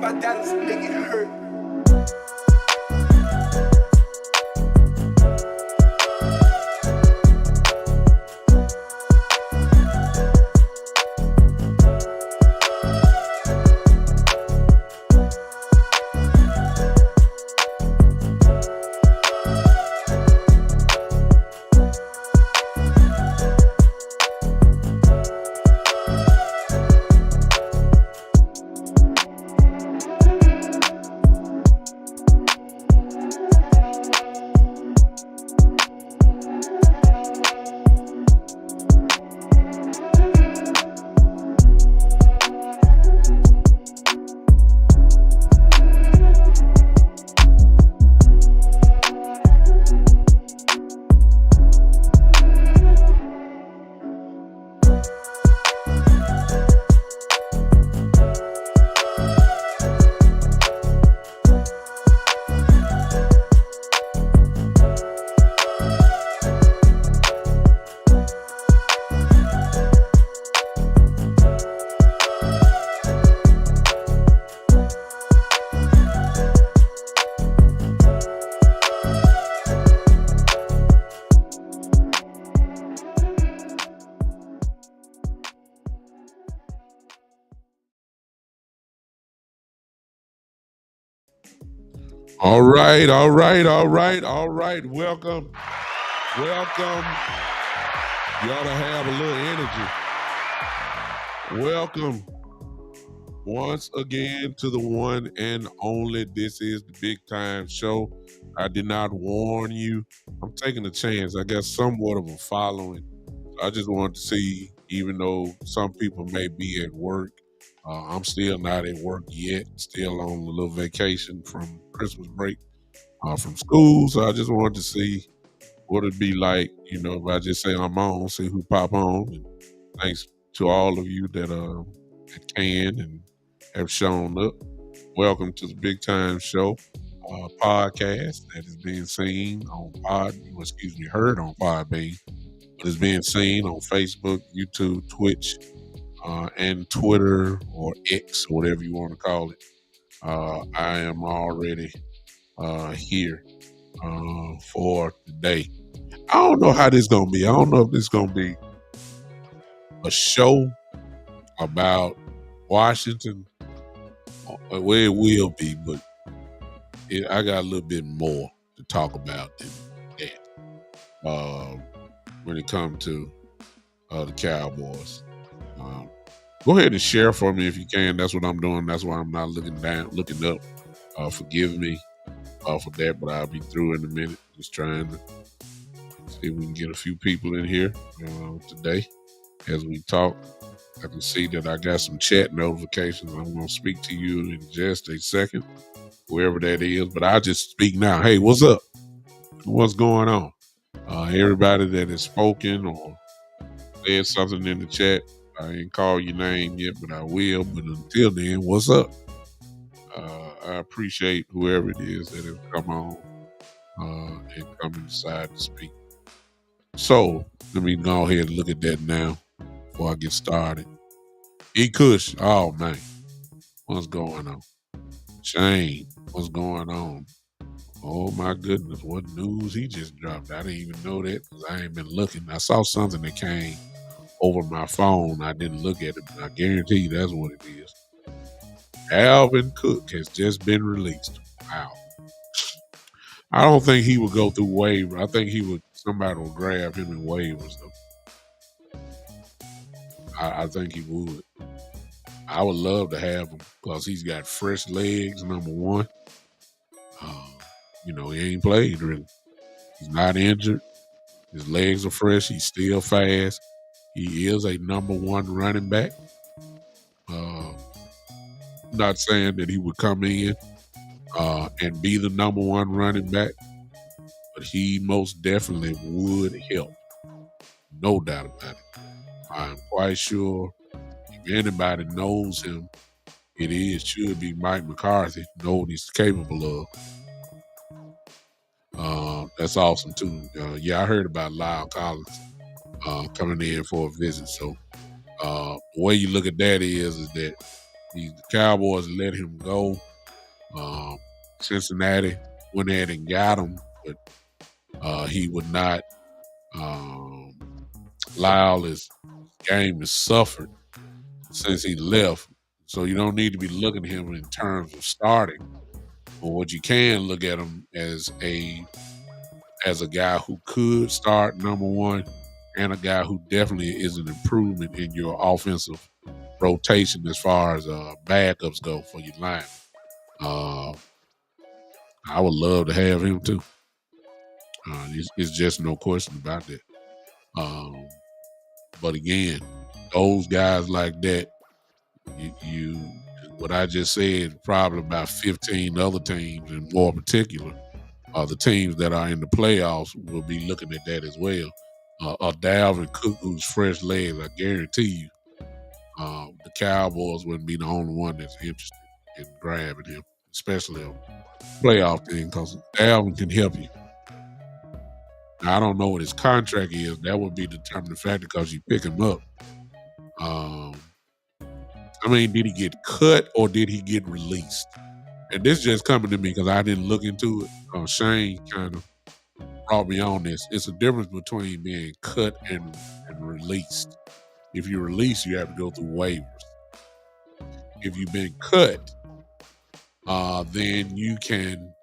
about Dallas, make it hurt. All right. Welcome. You ought to have a little energy. Welcome once again to the one and only. This is the Big Time Show. I did not warn you. I'm taking a chance. I got somewhat of a following. I just wanted to see, even though some people may be at work, I'm still not at work yet. Still on a little vacation from Christmas break from school. So I just wanted to see what it'd be like, if I just say I'm on, see who pop on. And thanks to all of you that can and have shown up. Welcome to the Big Time Show podcast that is being heard on Podbean, but is being seen on Facebook, YouTube, Twitch, and Twitter or X, whatever you want to call it. I am already here for today. I don't know how this is going to be. I don't know if this is going to be a show about Washington. Well, it will be, but I got a little bit more to talk about than that when it comes to the Cowboys. Go ahead and share for me if you can. That's what I'm doing. That's why I'm not looking up. Forgive me for that, but I'll be through in a minute. Just trying to see if we can get a few people in here today as we talk. I can see that I got some chat notifications. I'm going to speak to you in just a second, wherever that is. But I'll just speak now. Hey, what's up? What's going on? Everybody that has spoken or said something in the chat, I ain't call your name yet, but I will. But until then, what's up? I appreciate whoever it is that has come on and come and decide to speak. So let me go ahead and look at that now before I get started. E-Kush, oh man, what's going on? Shane, what's going on? Oh my goodness, what news he just dropped. I didn't even know that because I ain't been looking. I saw something that came over my phone. I didn't look at it, but I guarantee you that's what it is. Alvin Cook has just been released. Wow. I don't think he would go through waivers. I think somebody will grab him in waivers though. I think he would. I would love to have him because he's got fresh legs, number one. He ain't played really. He's not injured. His legs are fresh. He's still fast. He is a number one running back. Not saying that he would come in and be the number one running back, but he most definitely would help. No doubt about it. I'm quite sure if anybody knows him, should be Mike McCarthy. Know what he's capable of. That's awesome too. I heard about Lyle Collins coming in for a visit. So the way you look at that is that The Cowboys let him go. Cincinnati went ahead and got him, but he would not allow his game has suffered since he left. So you don't need to be looking at him in terms of starting. But what you can look at him as a guy who could start, number one, and a guy who definitely is an improvement in your offensive rotation as far as backups go for your line. I would love to have him too. It's just no question about that. But again, those guys like that, you what I just said, probably about 15 other teams, and more particular, the teams that are in the playoffs will be looking at that as well. Dalvin Cook, who's fresh legs, I guarantee you, the Cowboys wouldn't be the only one that's interested in grabbing him, especially a playoff thing, because Dalvin can help you. Now, I don't know what his contract is. That would be determining factor because you pick him up. I mean, did he get cut or did he get released? And this just coming to me because I didn't look into it. Shane kind of brought me on this. It's a difference between being cut and released. If you're released, you have to go through waivers. If you've been cut, then you can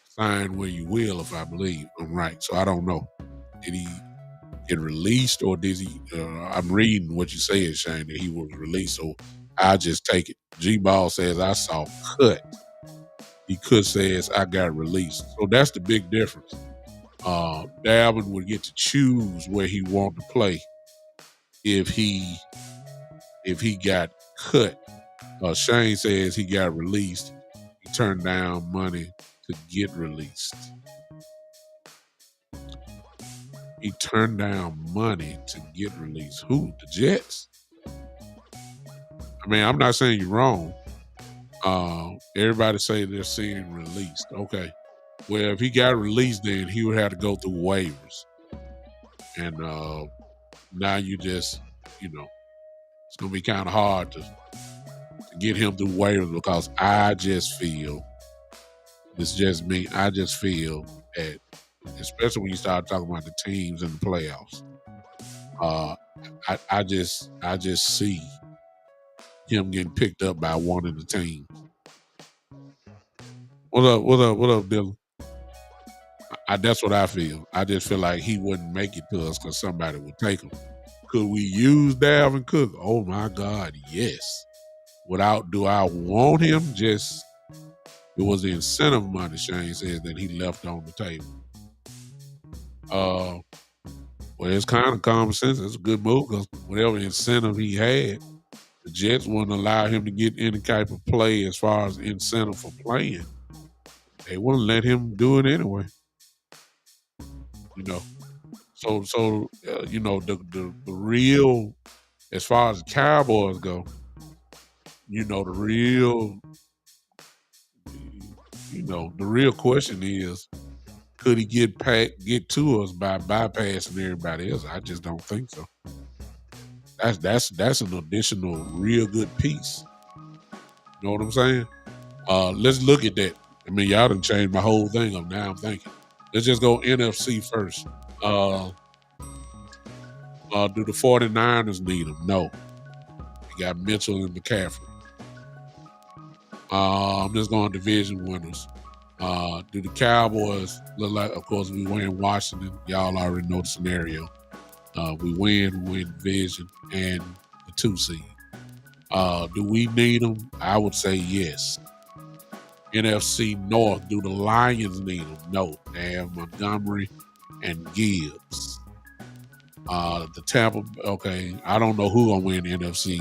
sign where you will, if I believe I'm right. So I don't know. Did he get released or did he? I'm reading what you said, Shane, that he was released. So I just take it. G-Ball says I saw cut. He could says I got released. So that's the big difference. Dalvin would get to choose where he wanted to play if he got cut. Shane says he got released. He turned down money to get released. He turned down money to get released. Who? The Jets? I mean, I'm not saying you're wrong. Everybody say they're seeing released. Okay. Well, if he got released, then he would have to go through waivers. And now you just, it's going to be kind of hard to get him through waivers because I just feel, it's just me, I just feel that, especially when you start talking about the teams in the playoffs, I just see him getting picked up by one of the teams. What up, Dylan? That's what I feel. I just feel like he wouldn't make it to us because somebody would take him. Could we use Dalvin Cook? Oh my God, yes. Do I want him? Just, it was the incentive money, Shane says, that he left on the table. Well, it's kind of common sense. It's a good move because whatever incentive he had, the Jets wouldn't allow him to get any type of play as far as incentive for playing. They wouldn't let him do it anyway. So the real, as far as the Cowboys go, the real question is, could he get to us by bypassing everybody else? I just don't think so. That's an additional real good piece. You know what I'm saying? Let's look at that. I mean, y'all done changed my whole thing up. Now I'm thinking. Let's just go NFC first. Do the 49ers need him? No. You got Mitchell and McCaffrey. I'm just going division winners. Do the Cowboys look like, of course, we win Washington. Y'all already know the scenario. We win division and the 2 seed. Do we need them? I would say yes. NFC North, do the Lions need them? No. They have Montgomery and Gibbs. The Tampa, okay, I don't know who gonna win the NFC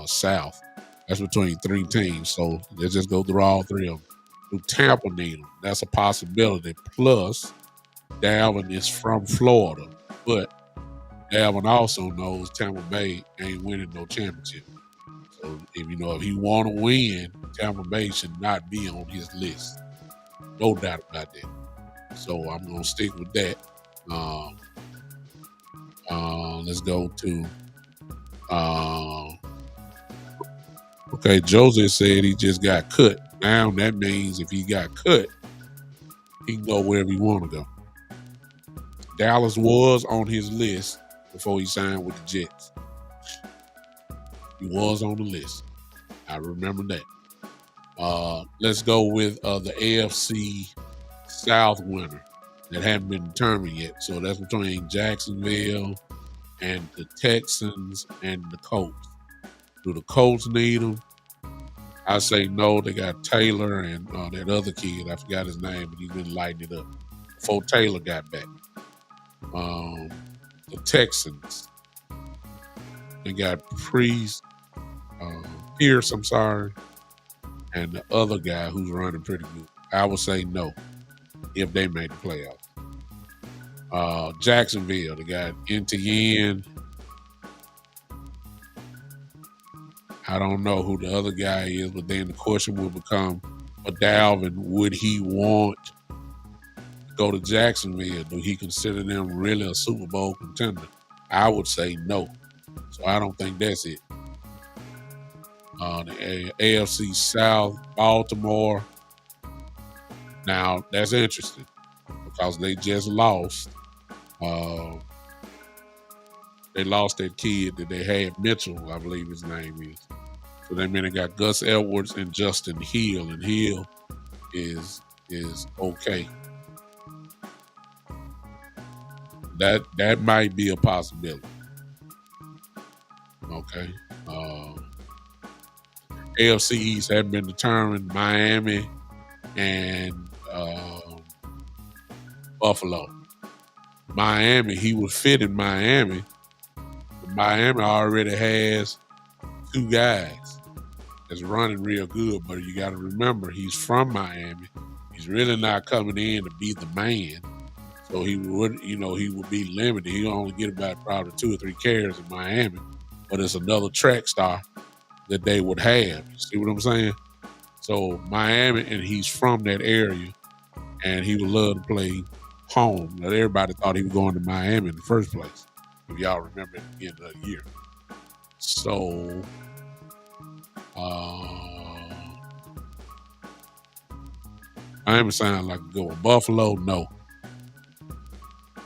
South. That's between 3 teams, so let's just go through all 3 of them. Do Tampa need them? That's a possibility. Plus, Dalvin is from Florida, but Dalvin also knows Tampa Bay ain't winning no championship. So if he want to win, Tampa Bay should not be on his list. No doubt about that. So I'm gonna stick with that. Let's go to Okay, Joseph said he just got cut. Now that means if he got cut, he can go wherever he want to go. Dallas was on his list before he signed with the Jets. He was on the list. I remember that. Let's go with the AFC South winner that haven't been determined yet. So that's between Jacksonville and the Texans and the Colts. Do the Colts need them? I say no. They got Taylor and that other kid. I forgot his name, but he's been lighting it up before Taylor got back. The Texans. They got Pierce, I'm sorry, and the other guy who's running pretty good. I would say no if they made the playoffs. Jacksonville, they got Etienne. I don't know who the other guy is, but then the question will become, for Dalvin, would he want to go to Jacksonville? Do he consider them really a Super Bowl contender? I would say no. So I don't think that's it. The AFC South, Baltimore. Now, that's interesting because they just lost. They lost that kid that they had, Mitchell, I believe his name is. So they mean they got Gus Edwards and Justin Hill, and Hill is okay. That might be a possibility. Okay. AFC East haven't been determined. Miami and Buffalo. Miami, he would fit in Miami. But Miami already has two guys that's running real good, but you got to remember he's from Miami. He's really not coming in to be the man. So he would be limited. He'll only get about probably 2 or 3 carries in Miami, but it's another track star that they would have. You see what I'm saying? So Miami, and he's from that area, and he would love to play home. Now, everybody thought he was going to Miami in the first place, if y'all remember at the beginning of the year. So Miami sounds like a good one. Buffalo, no.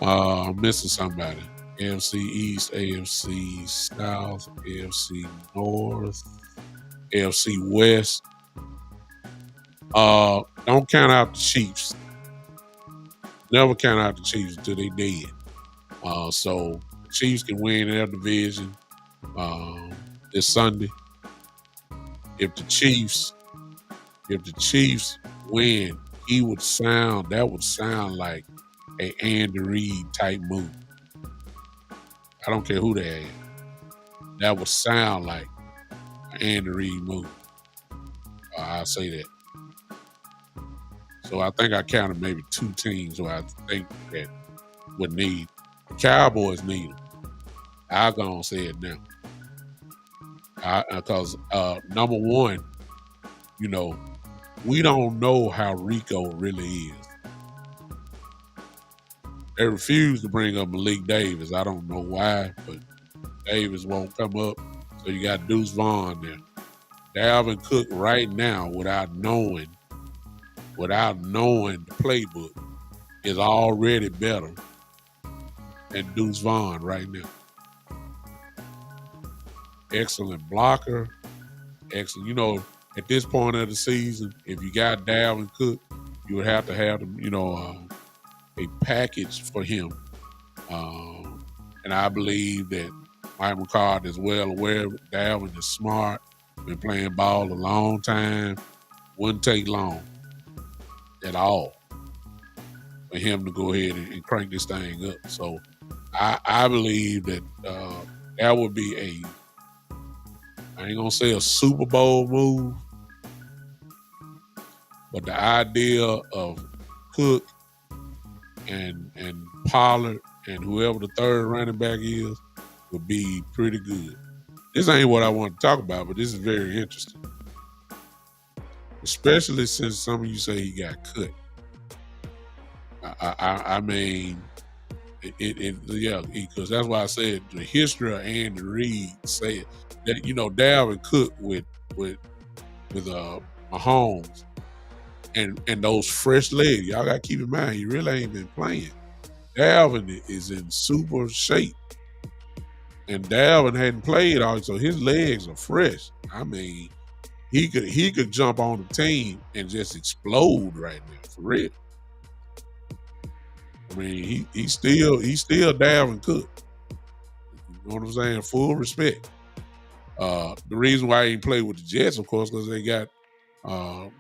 I'm missing somebody. AFC East, AFC South, AFC North, AFC West. Don't count out the Chiefs. Never count out the Chiefs until they dead. So the Chiefs can win their division this Sunday. If the Chiefs win, that would sound like a Andy Reid type move. I don't care who they are. That would sound like an Andy Reid move. I'll say that. So I think I counted maybe 2 teams who I think that would need. The Cowboys need them. I'll go and say it now. Because number one, we don't know how Rico really is. They refuse to bring up Malik Davis. I don't know why, but Davis won't come up. So you got Deuce Vaughn there. Dalvin Cook right now, without knowing the playbook, is already better than Deuce Vaughn right now. Excellent blocker. Excellent. At this point of the season, if you got Dalvin Cook, you would have to have them, a package for him. And I believe that Mike McCarthy is well aware of it. Dalvin is smart, been playing ball a long time. Wouldn't take long at all for him to go ahead and crank this thing up. So I believe that that would be I ain't going to say a Super Bowl move, but the idea of Cook and Pollard and whoever the third running back is would be pretty good. This ain't what I want to talk about, but this is very interesting. Especially since some of you say he got cut. I mean, because that's why I said the history of Andy Reid said that, Dalvin Cook with with Mahomes and those fresh legs. Y'all got to keep in mind he really ain't been playing. Dalvin is in super shape, and Dalvin hadn't played all, so his legs are fresh. I mean, he could jump on the team and just explode right now for real. I mean, he's still Dalvin Cook. You know what I'm saying? Full respect. The reason why he played with the Jets, of course, because they got the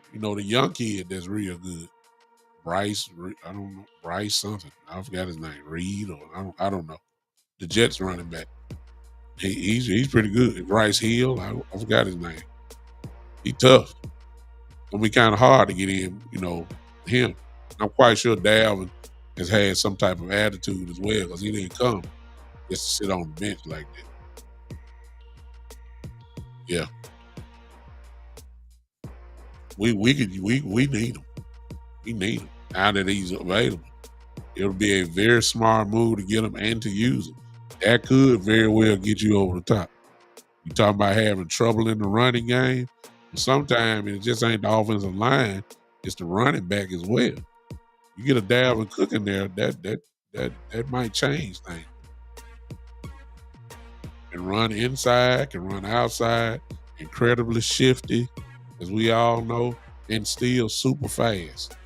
young kid that's real good. Bryce, I don't know, Bryce something. I forgot his name. Reed, or I don't know. The Jets running back. He's pretty good. Bryce Hill, I forgot his name. He tough. Gonna be kind of hard to get in, him. I'm quite sure Dalvin has had some type of attitude as well because he didn't come just to sit on the bench like that. Yeah. We need him. We need him. Now that he's available. It'll be a very smart move to get him and to use him. That could very well get you over the top. You talking about having trouble in the running game. Sometimes it just ain't the offensive line; it's the running back as well. You get a Dalvin Cook in there, that might change things. Can run inside, can run outside, incredibly shifty, as we all know, and still super fast.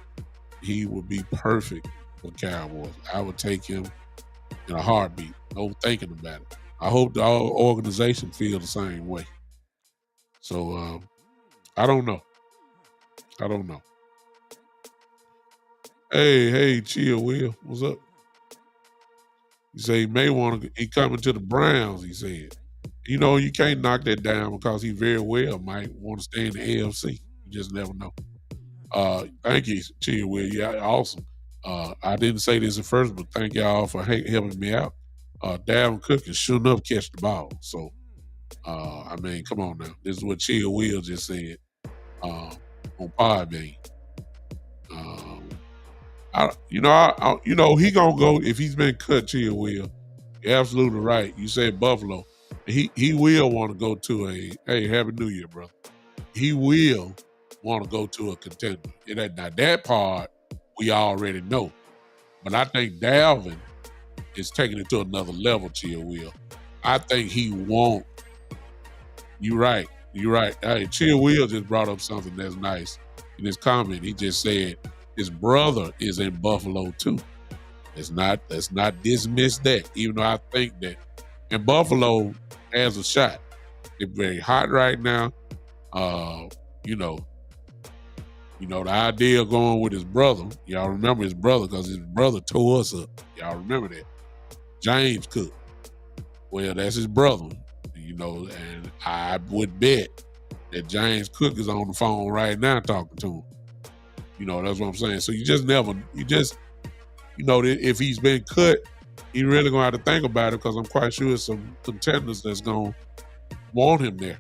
He would be perfect for Cowboys. I would take him in a heartbeat. No thinking about it. I hope the whole organization feel the same way. So I don't know. Hey, chill, Will. What's up? He said he may want to. He coming to the Browns. He said, you can't knock that down because he very well might want to stay in the AFC. You just never know. Thank you, chill, Will. Yeah, awesome. I didn't say this at first, but thank y'all for helping me out. Dalvin Cook can sure enough catch the ball. So, I mean, come on now. This is what Chill Will just said on Podbean. He gonna go if he's been cut. Chill Will, you're absolutely right. You said Buffalo. He will want to go to a Happy New Year, brother. He will want to go to a contender. Now that part we already know, but I think Dalvin is taking it to another level. Chill Will. I think he won't. You're right. Hey, Chill Will just brought up something that's nice in his comment. He just said his brother is in Buffalo too. Let's not dismiss that, even though I think that and Buffalo has a shot. They're very hot right now. The idea of going with his brother. Y'all remember his brother because his brother tore us up. Y'all remember that. James Cook. Well, that's his brother. And I would bet that James Cook is on the phone right now talking to him. That's what I'm saying. So if he's been cut, he really gonna have to think about it because I'm quite sure there's some contenders that's gonna want him there.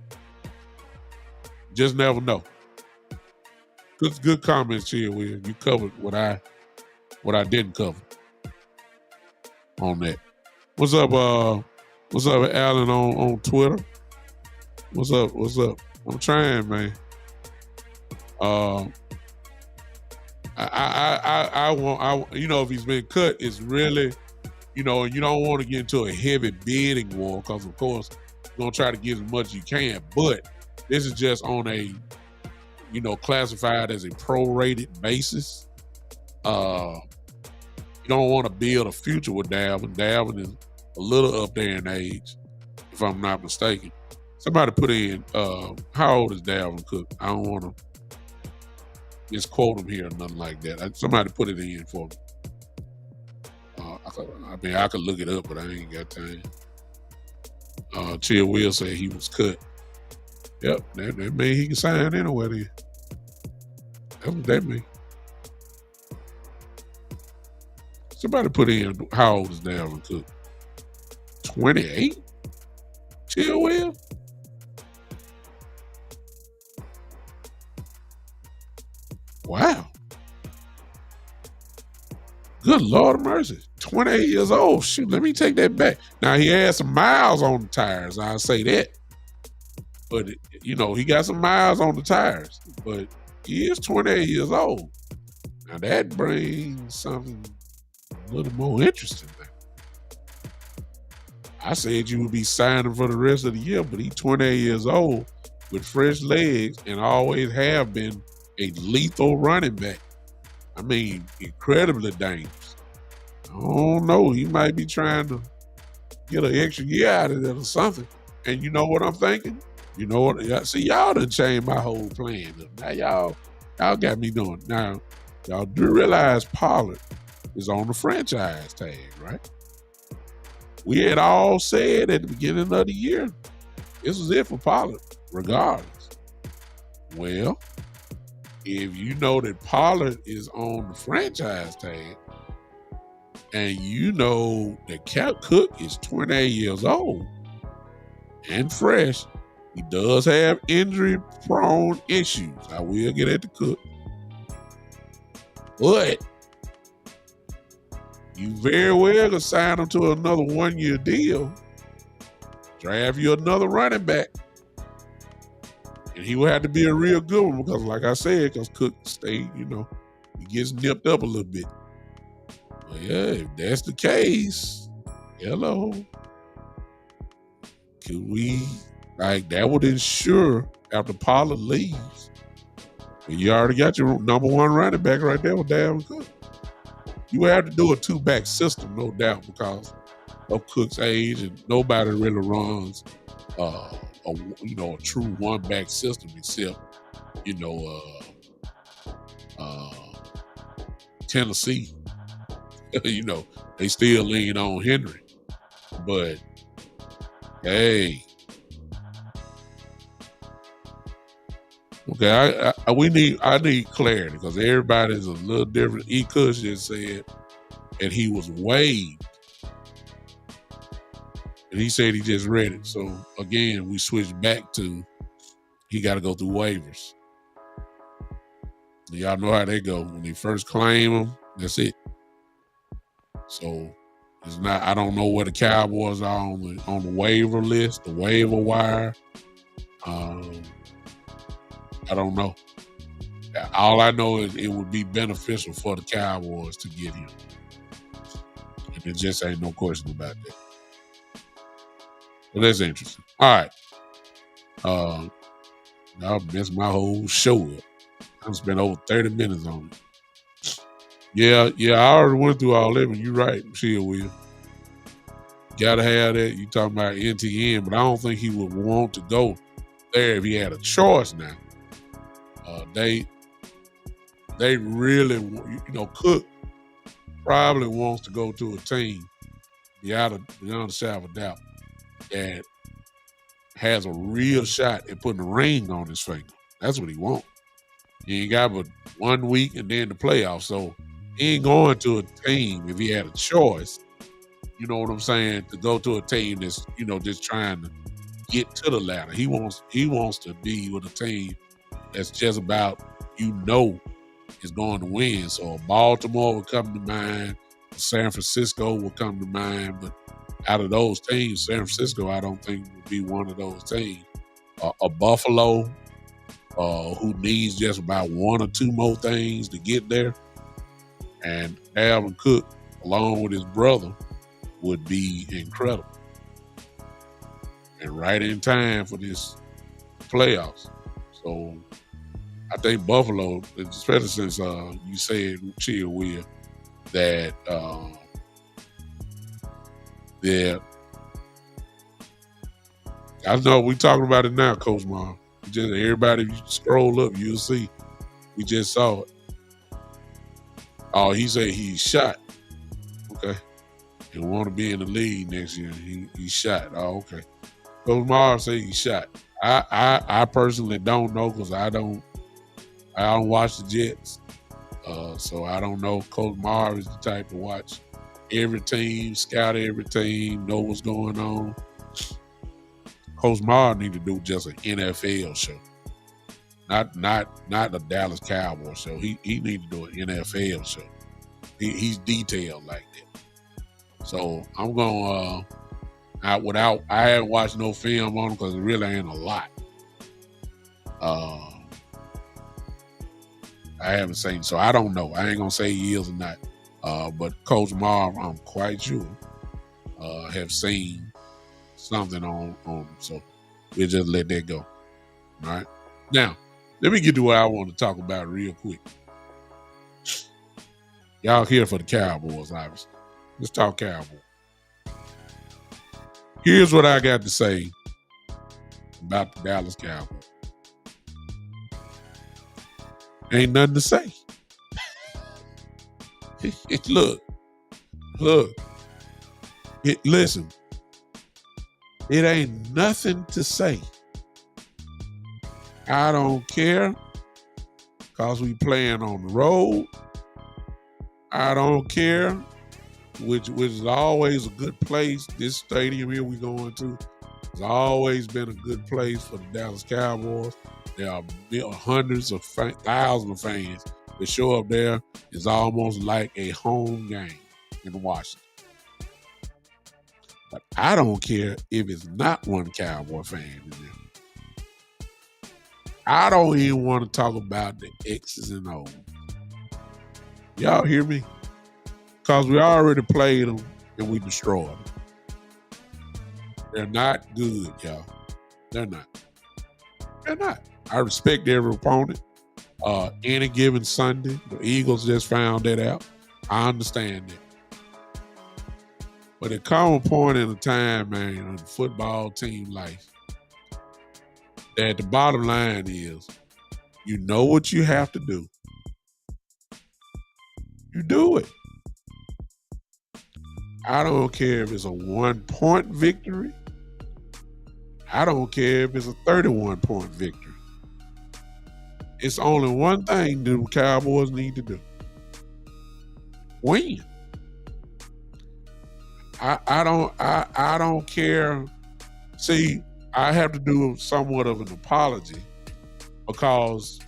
Just never know. Good comments here, Will. You covered what I didn't cover on that. What's up, Alan on Twitter? What's up? I'm trying, man. I want if he's been cut, it's really, and you don't want to get into a heavy bidding war because of course you're gonna try to get as much as you can. But this is just on a, classified as a prorated basis. You don't want to build a future with Dalvin. Dalvin is a little up there in age, if I'm not mistaken. Somebody put in, how old is Dalvin Cook? I don't want to misquote him here or nothing like that. Somebody put it in for me. I could look it up, but I ain't got time. Chill Will said he was cut. Yep, that means he can sign anywhere then. That's what that means. Somebody put in, how old is Dalvin Cook? 28? Chill Will? Wow. Good Lord of mercy. 28 years old. Shoot, let me take that back. Now, he had some miles on the tires. I'll say that. But he got some miles on the tires. But he is 28 years old. Now that brings something a little more interesting now. I said you would be signing for the rest of the year, but he's 28 years old with fresh legs and always have been a lethal running back. I mean, incredibly dangerous. I don't know. He might be trying to get an extra year out of it or something. And you know what I'm thinking? You know what? See, y'all done changed my whole plan. Now y'all got me doing. Now, y'all do realize Pollard is on the franchise tag, right? We had all said at the beginning of the year, this was it for Pollard, regardless. Well, if you know that Pollard is on the franchise tag, and you know that Cook is 28 years old and fresh, he does have injury-prone issues. I will get at the Cook. But you very well can sign him to another one-year deal, draft you another running back, and he will have to be a real good one because, like I said, because Cook stay, he gets nipped up a little bit. But yeah, if that's the case, hello. Could we, that would ensure after Pollard leaves, you already got your number one running back right there with Dalvin Cook. You would have to do a two-back system, no doubt, because of Cook's age, and nobody really runs a true one-back system except, Tennessee. They still lean on Henry. But hey, okay, I need clarity because everybody's a little different. E. Kush just said that he was waived, and he said he just read it. So again, we switch back to he got to go through waivers. Y'all know how they go. When they first claim him, that's it. So it's not. I don't know where the Cowboys are on the waiver list, the waiver wire. I don't know. All I know is it would be beneficial for the Cowboys to get him, and there just ain't no question about that. But that's interesting. All right. I'll mess my whole show up. I've spent over 30 minutes on it. Yeah, I already went through all that, and you're right, Michelle Will. Gotta have that. You talking about NTN, but I don't think he would want to go there if he had a choice now. They really, Cook probably wants to go to a team beyond a shadow of a doubt that has a real shot at putting a ring on his finger. That's what he wants. He ain't got but 1 week and then the playoffs, so he ain't going to a team if he had a choice. You know what I'm saying? To go to a team that's just trying to get to the ladder. He wants to be with a team that's just about is going to win. So Baltimore will come to mind, San Francisco will come to mind, but out of those teams, San Francisco I don't think would be one of those teams. A Buffalo who needs just about one or two more things to get there, and Dalvin Cook along with his brother would be incredible and right in time for this playoffs. So I think Buffalo, especially since you said, Chill Will, that I know we talking about it now, Coach Mom. Just everybody, if you scroll up, you'll see. We just saw it. Oh, he said he's shot. Okay. He want to be in the league next year. He's shot. Oh, okay. Coach Mom said he's shot. I personally don't know because I don't watch the Jets. So I don't know. Coach Marv is the type to watch every team, scout every team, know what's going on. Coach Marv need to do just an NFL show, not a Dallas Cowboys show. He need to do an NFL show. He's detailed like that. So I'm going I haven't watched no film on him because it really ain't a lot. Uh, I haven't seen, so I don't know. I ain't gonna say he is or not. But Coach Marv, I'm quite sure, have seen something on him. So we'll just let that go. All right. Now, let me get to what I want to talk about real quick. Y'all here for the Cowboys, obviously. Let's talk Cowboys. Here's what I got to say about the Dallas Cowboys. Ain't nothing to say. Look. Listen. It ain't nothing to say. I don't care because we playing on the road. I don't care, which is always a good place. This stadium here we going to has always been a good place for the Dallas Cowboys. There are hundreds of thousands of fans that show up there. It's almost like a home game in Washington. But I don't care if it's not one Cowboy fan in there. I don't even want to talk about the X's and O's. Y'all hear me? Because we already played them and we destroyed them. They're not good, y'all. They're not. They're not. I respect every opponent. Any given Sunday, the Eagles just found that out. I understand that. But there comes a point in a time, man, in football team life, that the bottom line is, you know what you have to do. You do it. I don't care if it's a 1-point victory. I don't care if it's a 31-point victory. It's only one thing the Cowboys need to do. Win. I don't care. See, I have to do somewhat of an apology because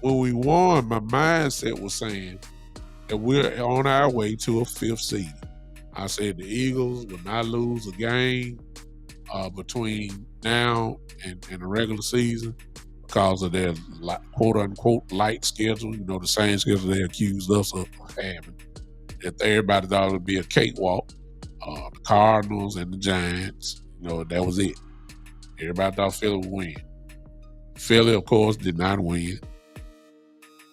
when we won, my mindset was saying that we're on our way to a 5th seed. I said the Eagles will not lose a game between now and the regular season because of their quote-unquote light schedule, the same schedule they accused us of having. That everybody thought it would be a cakewalk. The Cardinals and the Giants, that was it. Everybody thought Philly would win. Philly, of course, did not win.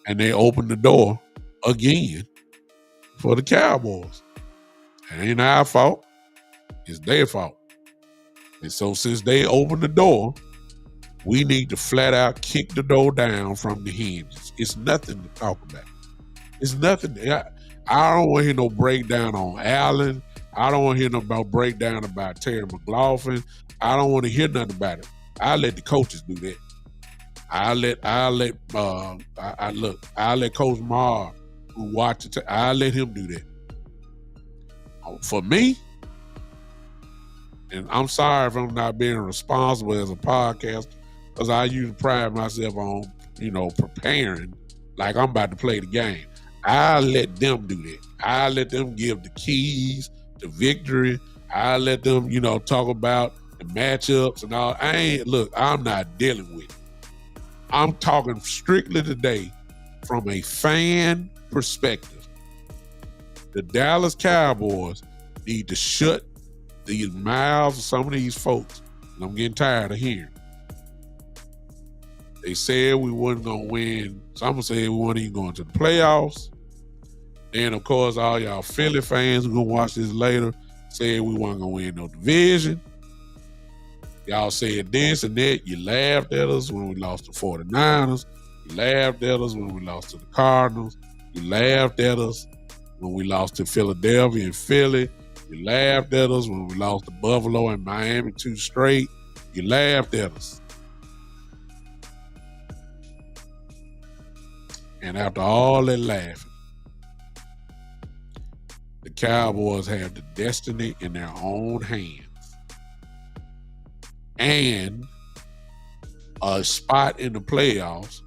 And they opened the door again for the Cowboys. It ain't our fault. It's their fault. And so since they opened the door, we need to flat out kick the door down from the hinges. It's nothing to talk about. It's nothing. I don't want to hear no breakdown on Allen. I don't want to hear no breakdown about Terry McLaughlin. I don't want to hear nothing about it. I'll let the coaches do that. I'll let Coach Marr, who watch it, I'll let him do that. For me, and I'm sorry if I'm not being responsible as a podcaster, because I usually pride myself on, preparing like I'm about to play the game. I'll let them do that. I'll let them give the keys to victory. I'll let them, talk about the matchups and all. I'm not dealing with it. I'm talking strictly today from a fan perspective. The Dallas Cowboys need to shut these mouths of some of these folks. And I'm getting tired of hearing. They said we wasn't going to win. Some said we weren't even going to the playoffs. Then, of course, all y'all Philly fans who going to watch this later said we weren't going to win no division. Y'all said this and that. You laughed at us when we lost to 49ers. You laughed at us when we lost to the Cardinals. You laughed at us when we lost to Philadelphia and Philly. You laughed at us when we lost to Buffalo and Miami 2 straight. You laughed at us. And after all that laughing, the Cowboys have the destiny in their own hands. And a spot in the playoffs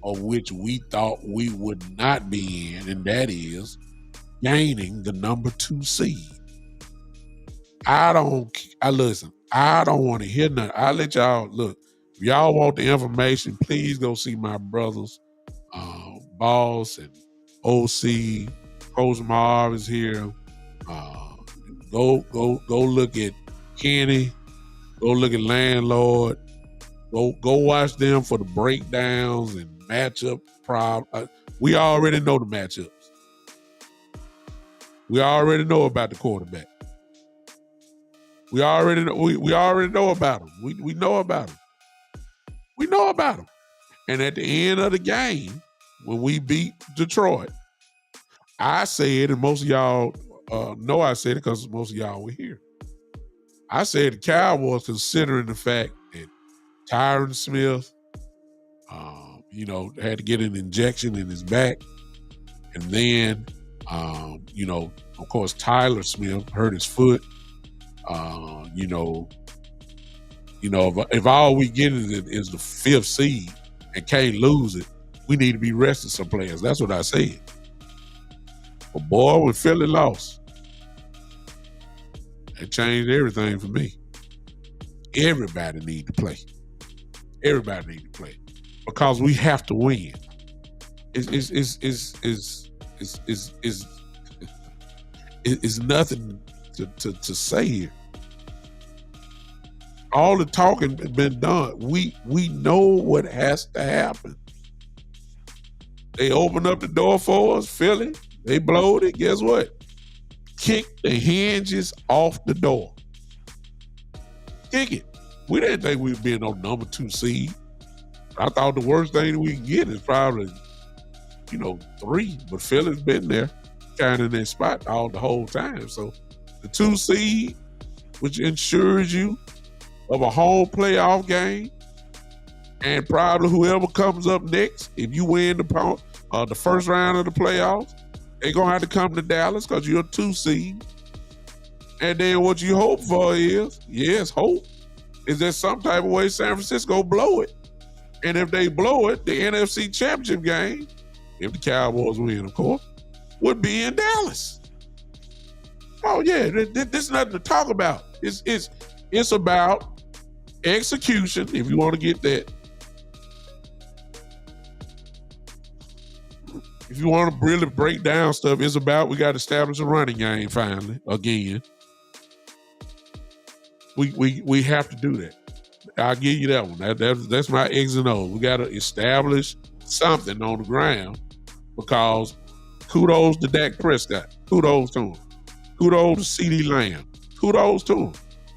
of which we thought we would not be in, and that is gaining the number 2 seed. I don't want to hear nothing. I'll let y'all look. If y'all want the information, please go see my brothers, Boss and OC. Coach Marv is here. Go look at Kenny. Go look at Landlord. Go watch them for the breakdowns and matchup problems. We already know the matchups. We already know about the quarterback. We already know about them. We know about them. We know about them. And at the end of the game, when we beat Detroit, I said, and most of y'all know I said it because most of y'all were here. I said the Cowboys, considering the fact that Tyron Smith, had to get an injection in his back. And then, of course, Tyler Smith hurt his foot. If all we get is the 5th seed and can't lose it, we need to be resting some players. That's what I said. But boy, when Philly lost, it changed everything for me. Everybody need to play. Everybody need to play because we have to win. It's nothing to say here. All the talking has been done. We know what has to happen. They opened up the door for us, Philly. They blowed it. Guess what? Kick the hinges off the door. Kick it. We didn't think we'd be no number 2 seed. I thought the worst thing we can get is probably, 3. But Philly's been there, kind of in that spot the whole time. So the 2 seed, which ensures you of a home playoff game, and probably whoever comes up next, if you win the first round of the playoffs, they're going to have to come to Dallas because you're a 2 seed. And then what you hope for is that some type of way San Francisco blow it. And if they blow it, the NFC Championship game, if the Cowboys win, of course, would be in Dallas. Oh, yeah, this is nothing to talk about. It's about execution, if you want to get that. If you want to really break down stuff, it's about we got to establish a running game finally, again. We have to do that. I'll give you that one. That's my X and O. We got to establish something on the ground because kudos to Dak Prescott. Kudos to him. Kudos to CeeDee Lamb. Kudos to him.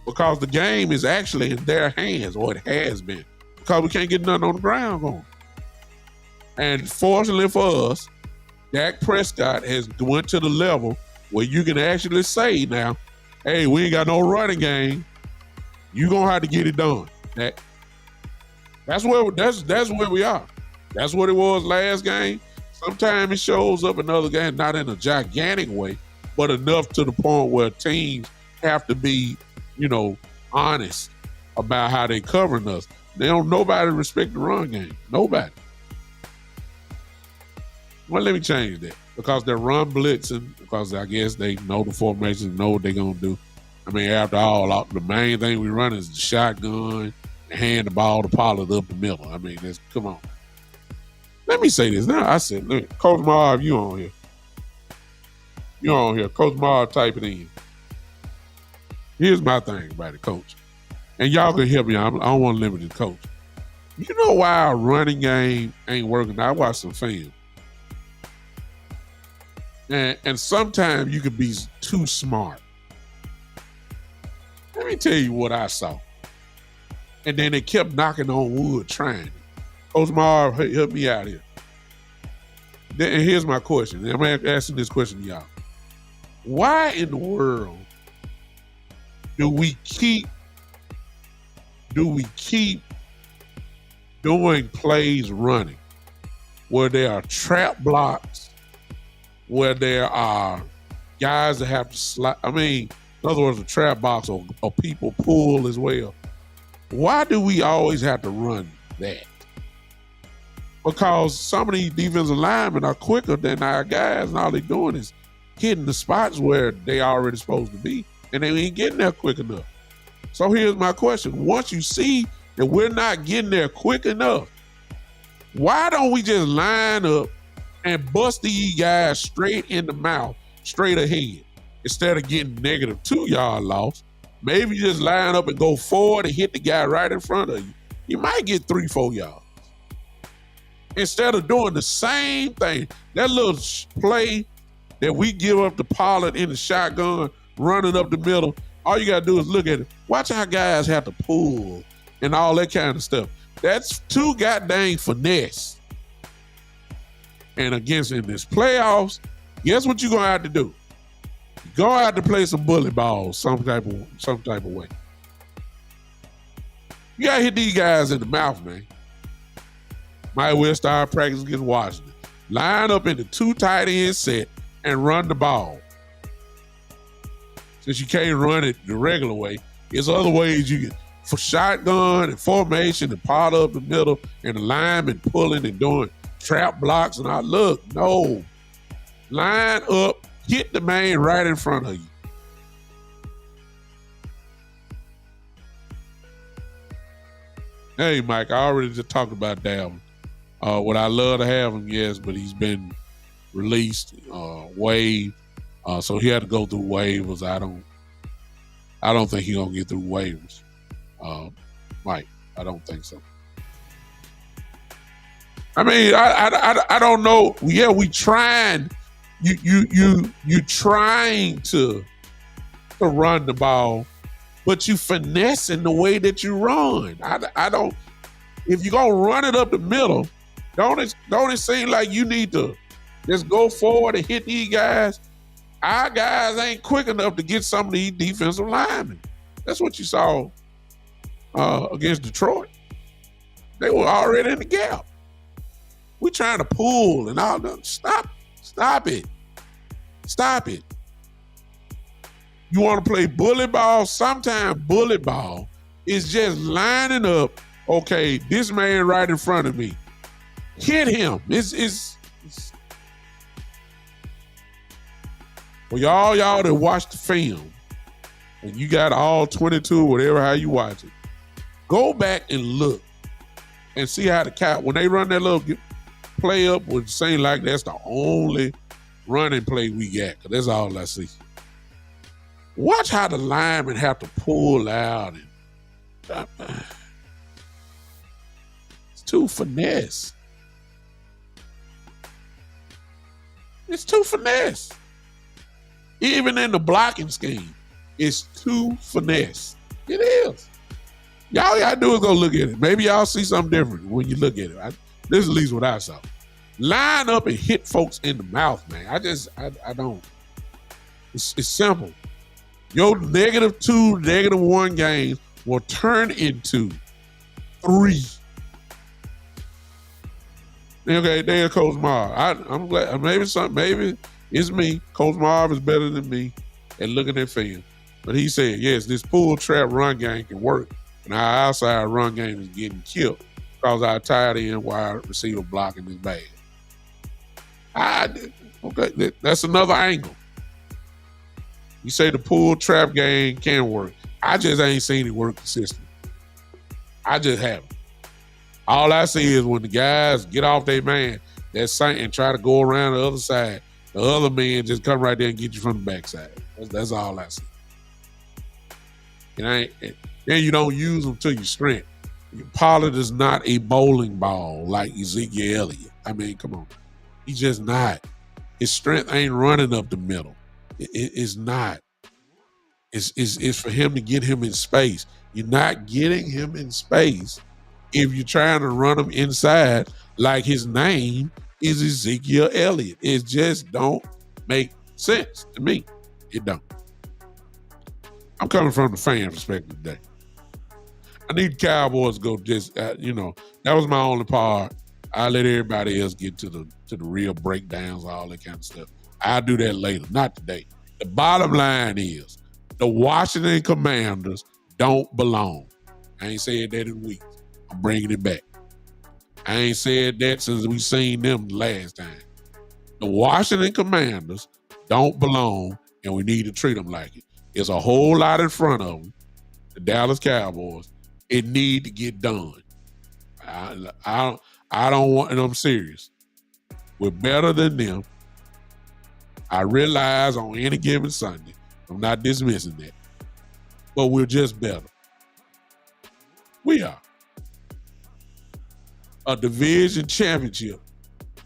Because the game is actually in their hands, or it has been. Because we can't get nothing on the ground going. And fortunately for us, Dak Prescott has went to the level where you can actually say now, hey, we ain't got no running game. You're going to have to get it done. That's where we are. That's what it was last game. Sometimes it shows up in other games, not in a gigantic way, but enough to the point where teams have to be, honest about how they covering us. Nobody respect the run game. Nobody. Well, let me change that because they're run blitzing because I guess they know the formation, know what they're going to do. I mean, after all, the main thing we run is the shotgun and hand the ball to Pollard up the middle. I mean, come on. Let me say this. Now, I said, look, Coach Marv, you on here. You on here. Coach Marv, type it in. Here's my thing about it, Coach. And y'all can help me. I don't want to limit the coach. You know why our running game ain't working? I watched some film. And sometimes you can be too smart. Let me tell you what I saw. And then they kept knocking on wood trying. Coach Marv, help me out here. And here's my question. I'm asking this question to y'all. Why in the world do we keep doing plays running where there are trap blocks, where there are guys that have to slide? I mean, in other words, a trap box or people pull as well. Why do we always have to run that? Because some of these defensive linemen are quicker than our guys, and all they're doing is hitting the spots where they already supposed to be, and they ain't getting there quick enough. So here's my question. Once you see and we're not getting there quick enough, why don't we just line up and bust these guys straight in the mouth, straight ahead, instead of getting negative 2-yard loss? Maybe just line up and go forward and hit the guy right in front of you. You might get 3-4 yards. Instead of doing the same thing, that little play that we give up to Pollard in the shotgun, running up the middle, all you got to do is look at it. Watch how guys have to pull and all that kind of stuff. That's too goddamn finesse. And against in this playoffs, guess what you're going to have to do? Go out to play some bully balls some type of way. You got to hit these guys in the mouth, man. Might well start practice against Washington. Line up in the 2 tight end set and run the ball. Since you can't run it the regular way, there's other ways you can, for shotgun and formation and pot up the middle and the lineman pulling and doing trap blocks and all. Look, no. Line up, hit the man right in front of you. Hey, Mike, I already just talked about Dalvin. Would I love to have him? Yes, but he's been released, waived. So he had to go through waivers. I don't think he's gonna get through waivers. Mike, I don't think so. I mean, I don't know. Yeah, we trying. You trying to run the ball, but you finessing the way that you run. I don't. If you're gonna run it up the middle, don't it seem like you need to just go forward and hit these guys? Our guys ain't quick enough to get some of these defensive linemen. That's what you saw against Detroit. They were already in the gap. We trying to pull and all that. Stop it. You want to play bully ball? Sometimes bully ball is just lining up. Okay, this man right in front of me. Hit him. It's well, y'all that watch the film, and you got all 22, whatever, how you watch it, go back and look and see how the Cow, when they run that little play up, would seem like that's the only running play we got, because that's all I see. Watch how the linemen have to pull out. And it's too finesse. It's too finesse. Even in the blocking scheme, it's too finesse. It is. Y'all gotta do is go look at it. Maybe y'all see something different when you look at it. This is at least what I saw. Line up and hit folks in the mouth, man. I don't. It's simple. Your -2, -1 games will turn into 3. Okay, there's Coach Marv. I'm glad. Maybe it's me. Coach Marv is better than me at looking at film. But he said, yes, this pull trap run game can work. And our outside run game is getting killed because our tight end wide receiver blocking is bad. Okay, that's another angle. You say the pull trap game can work. I just ain't seen it work consistently. I just haven't. All I see is when the guys get off their man, and try to go around the other side, the other man just come right there and get you from the backside. That's all I see. Then you don't use them to your strength. Pollard is not a bowling ball like Ezekiel Elliott. I mean, come on. He's just not. His strength ain't running up the middle. It's not. It's for him to get him in space. You're not getting him in space if you're trying to run him inside like his name is Ezekiel Elliott. It just don't make sense to me. It don't. I'm coming from the fan perspective today. I need the Cowboys to go just, that was my only part. I let everybody else get to the real breakdowns, all that kind of stuff. I'll do that later, not today. The bottom line is the Washington Commanders don't belong. I ain't said that in weeks. I'm bringing it back. I ain't said that since we seen them last time. The Washington Commanders don't belong, and we need to treat them like it. There's a whole lot in front of them, the Dallas Cowboys, It need to get done. I don't want, and I'm serious. We're better than them. I realize on any given Sunday, I'm not dismissing that, but we're just better. We are. A division championship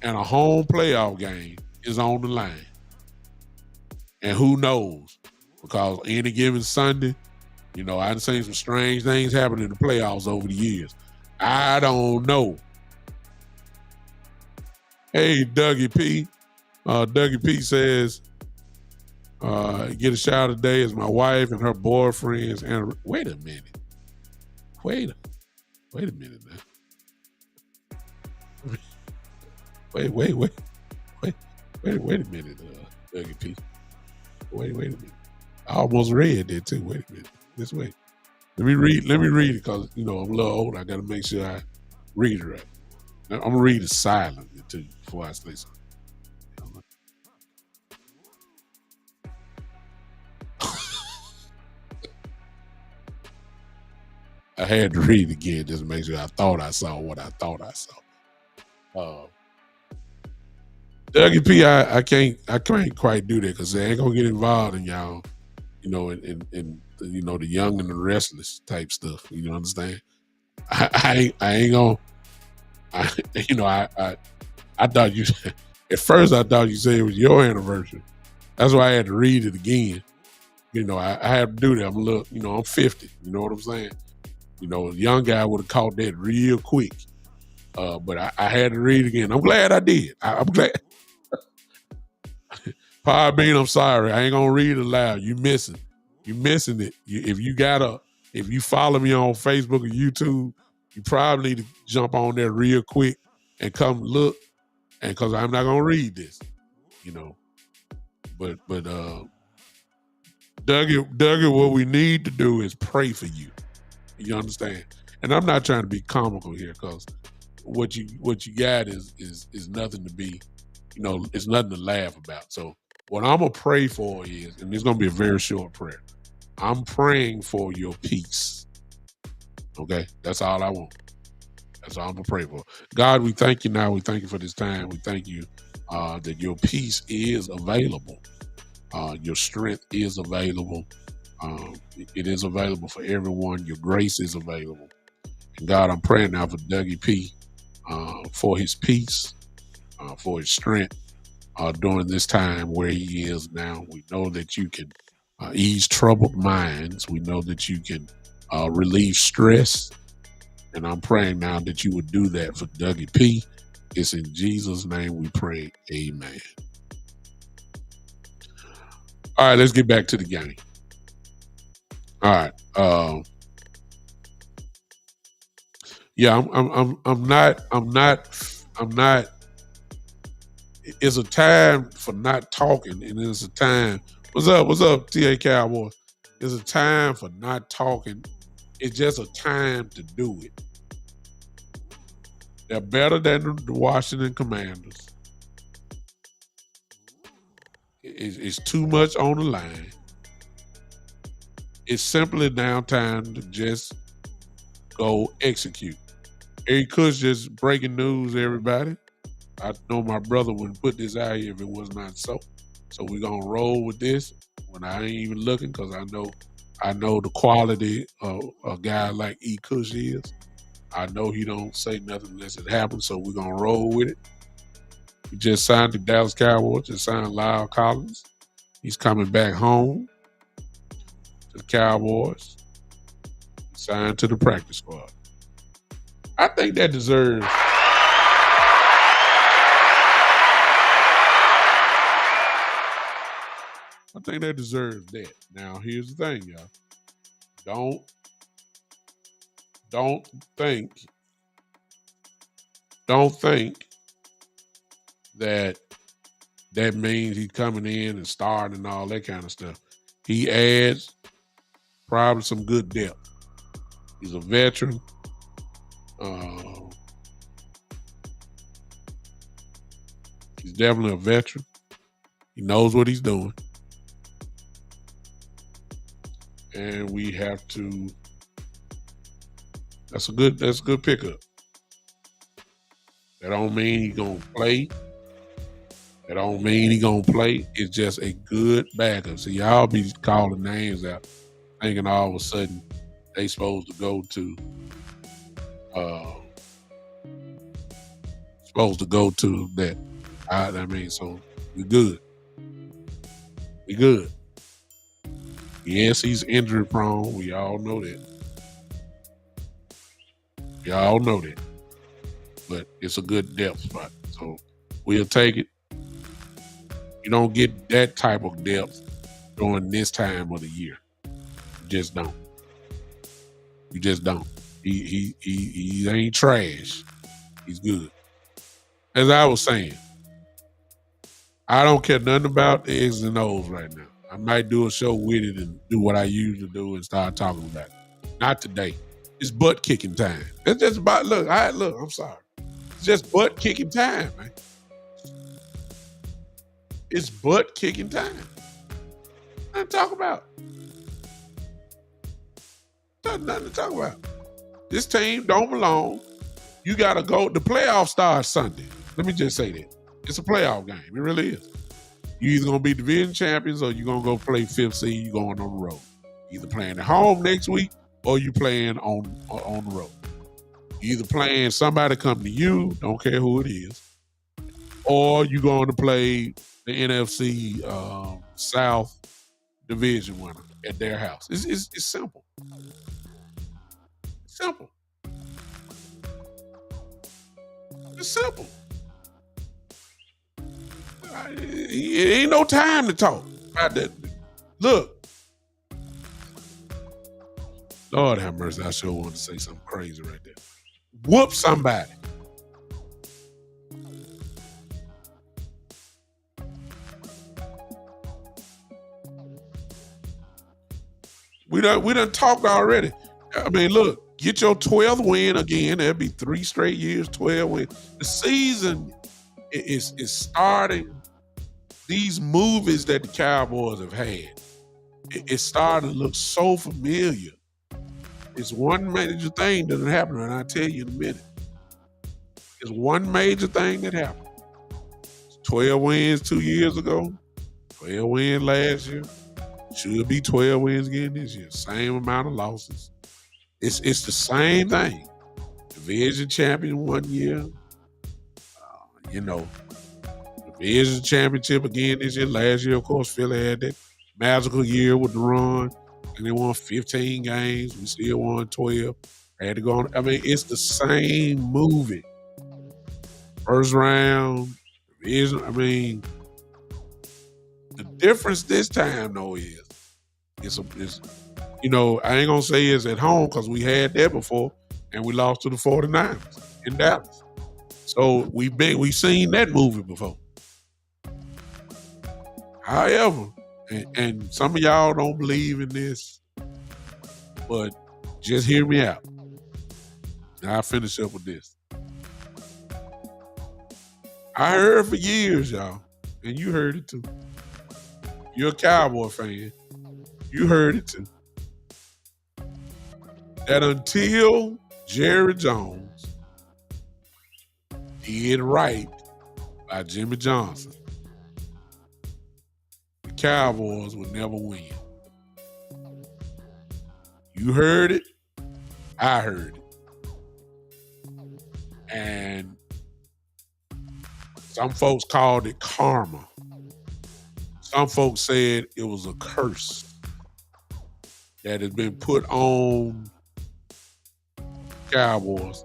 and a home playoff game is on the line. And who knows? Because any given Sunday, I've seen some strange things happen in the playoffs over the years. I don't know. Hey, Dougie P. Dougie P says, get a shout today as my wife and her boyfriends. And wait a minute. Wait a minute now. Wait a minute, Dougie P. Wait a minute. I almost read that too. Wait a minute. This way. Let me read it because I'm a little old. I gotta make sure I read it right. I'm gonna read it silently too before I say something. I had to read it again just to make sure I thought I saw what I thought I saw. Dougie P, I can't quite do that because they ain't gonna get involved in y'all, in the young and the restless type stuff. You understand? I ain't gonna. I thought you at first I thought you said it was your anniversary. That's why I had to read it again. I had to do that. I'm a little, I'm 50. You know what I'm saying? A young guy would have caught that real quick. But I had to read it again. I'm glad I did. I'm glad. Power Bean, I'm sorry. I ain't gonna read it aloud. You missing it. If you follow me on Facebook or YouTube, you probably need to jump on there real quick and come look. And because I'm not gonna read this, But Dougie, what we need to do is pray for you. You understand? And I'm not trying to be comical here because what you got is nothing to be, it's nothing to laugh about. So what I'm gonna pray for is, and it's gonna be a very short prayer. I'm praying for your peace. Okay, that's all I want. That's all I'm gonna pray for. God, we thank you now. We thank you for this time. We thank you that your peace is available. Your strength is available. It is available for everyone. Your grace is available. And God, I'm praying now for Dougie P, for his peace, for his strength during this time where he is now. We know that you can ease troubled minds. We know that you can relieve stress. And I'm praying now that you would do that for Dougie P. It's in Jesus' name we pray. Amen. All right, let's get back to the game. All right. Yeah, I'm not. It's a time for not talking, and it's a time. What's up, TA Cowboys? It's a time for not talking. It's just a time to do it. They're better than the Washington Commanders. It's too much on the line. It's simply now time to just go execute. Hey, Kush, just breaking news, everybody. I know my brother wouldn't put this out here if it was not so. So we're gonna roll with this when I ain't even looking because I know the quality of a guy like E. Kush is. I know he don't say nothing unless it happens, so we're gonna roll with it. We just signed the Dallas Cowboys, just signed Lyle Collins. He's coming back home to the Cowboys. He signed to the practice squad. I think that deserves. I think that deserves that. Now, here's the thing, y'all. Don't think that means he's coming in and starting and all that kind of stuff. He adds probably some good depth. He's a veteran. He's definitely a veteran. He knows what he's doing. And we have to That's a good pickup. That don't mean he gonna play. That don't mean he gonna play. It's just a good backup. So y'all be calling names out, thinking all of a sudden they supposed to go to that. I mean, so we good. We good. Yes, he's injury prone. We all know that. We all know that. But it's a good depth spot. So we'll take it. You don't get that type of depth during this time of the year. You just don't. You just don't. He ain't trash. He's good. As I was saying, I don't care nothing about the X's and O's right now. I might do a show with it and do what I usually do and start talking about it. Not today. It's butt kicking time. It's just about look. I'm sorry. It's just butt kicking time, man. It's butt kicking time. Nothing to talk about. Nothing to talk about. This team don't belong. You gotta go. The playoff starts Sunday. Let me just say that. It's a playoff game. It really is. You either gonna be division champions or you're gonna go play fifth seed. You going on the road. Either playing at home next week or you playing on the road. You either playing somebody come to you, don't care who it is, or you going to play the NFC South division winner at their house. It's simple. It's simple. It's simple. It ain't no time to talk about that. Look, Lord have mercy. I sure want to say something crazy right there. Whoop somebody. We done talked already. I mean, look, get your 12th win again. That'll be 3 straight years, 12 wins. The season is starting. These movies that the Cowboys have had, it's starting to look so familiar. It's one major thing that happened, and I'll tell you in a minute. It's one major thing that happened. 12 wins 2 years ago, 12 wins last year. Should be 12 wins again this year. Same amount of losses. It's the same thing. Division champion 1 year. Division championship again this year. Last year, of course, Philly had that magical year with the run. And they won 15 games. We still won 12. Had to go on. I mean, it's the same movie. First round, division. I mean, the difference this time, though, is I ain't going to say it's at home because we had that before and we lost to the 49ers in Dallas. So we've seen that movie before. However, and some of y'all don't believe in this, but just hear me out. And I'll finish up with this. I heard for years, y'all, and you heard it too. You're a Cowboy fan. You heard it too. That until Jerry Jones did right by Jimmy Johnson, the Cowboys would never win. You heard it. I heard it. And some folks called it karma. Some folks said it was a curse that has been put on Cowboys.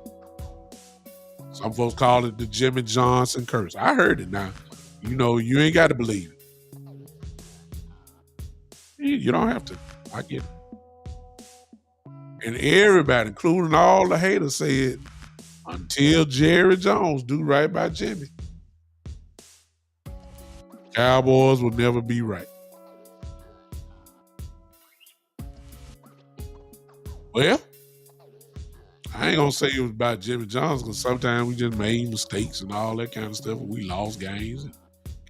Some folks call it the Jimmy Johnson curse. I heard it now. You ain't got to believe it. You don't have to. I get it. And everybody, including all the haters, said, until Jerry Jones do right by Jimmy, Cowboys will never be right. Well, I ain't gonna say it was about Jimmy Johnson because sometimes we just made mistakes and all that kind of stuff. And we lost games. And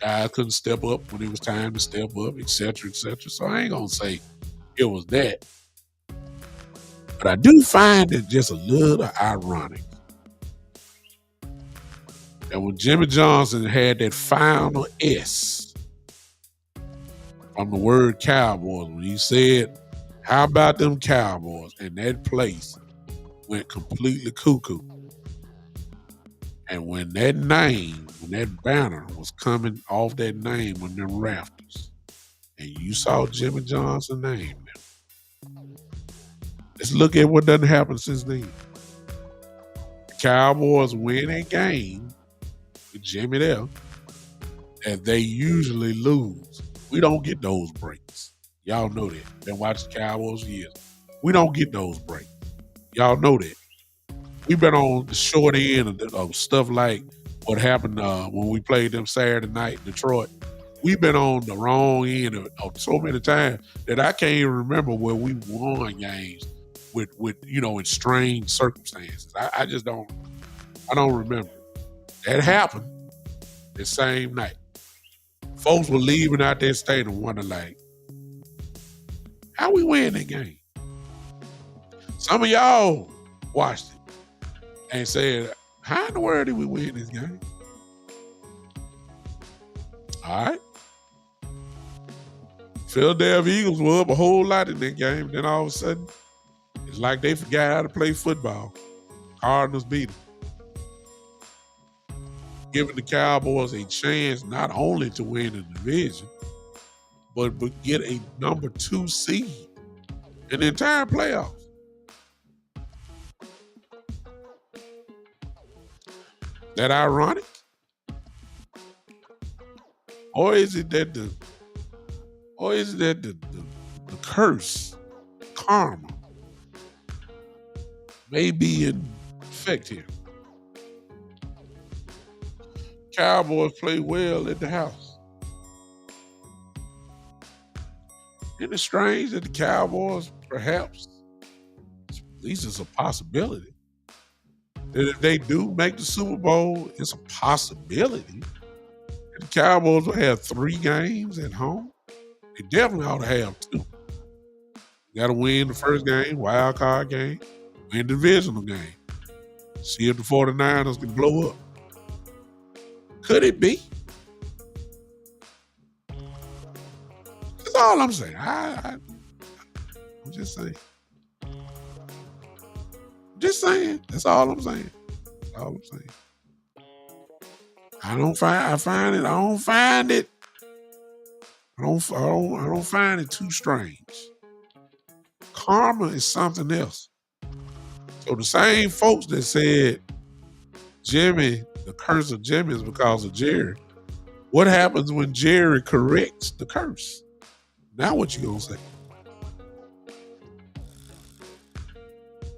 guys couldn't step up when it was time to step up, et cetera, et cetera. So I ain't gonna say it was that. But I do find it just a little ironic that when Jimmy Johnson had that final S from the word Cowboys, when he said, "How about them Cowboys?" and that place went completely cuckoo. And when that name, when that banner was coming off that name on them rafters, and you saw Jimmy Johnson's name, let's look at what done happened since then. The Cowboys win a game with Jimmy there, and they usually lose. We don't get those breaks. Y'all know that. Been watching Cowboys for years. We don't get those breaks. Y'all know that. We've been on the short end of stuff like what happened when we played them Saturday night in Detroit. We've been on the wrong end of so many times that I can't even remember where we won games with in strange circumstances. I just don't. I don't remember. That happened the same night. Folks were leaving out that stadium wondering like, how we win that game? Some of y'all watched it and said, how in the world did we win this game? All right. Philadelphia Eagles were up a whole lot in that game. Then all of a sudden, it's like they forgot how to play football. Cardinals beat them. Giving the Cowboys a chance not only to win the division, but get a number 2 seed in the entire playoffs. That ironic? Or is it that the curse, karma, may be in effect here? Cowboys play well at the house. Isn't it strange that the Cowboys, perhaps, at least it's a possibility, that if they do make the Super Bowl, it's a possibility that the Cowboys will have 3 games at home. They definitely ought to have 2. You got to win the first game, wild card game, win the divisional game. See if the 49ers can blow up. Could it be? That's all I'm saying. I'm just saying. Just saying. That's all I'm saying. That's all I'm saying. I don't find it too strange. Karma is something else. So the same folks that said Jimmy, the curse of Jimmy is because of Jerry. What happens when Jerry corrects the curse? Now what you gonna say?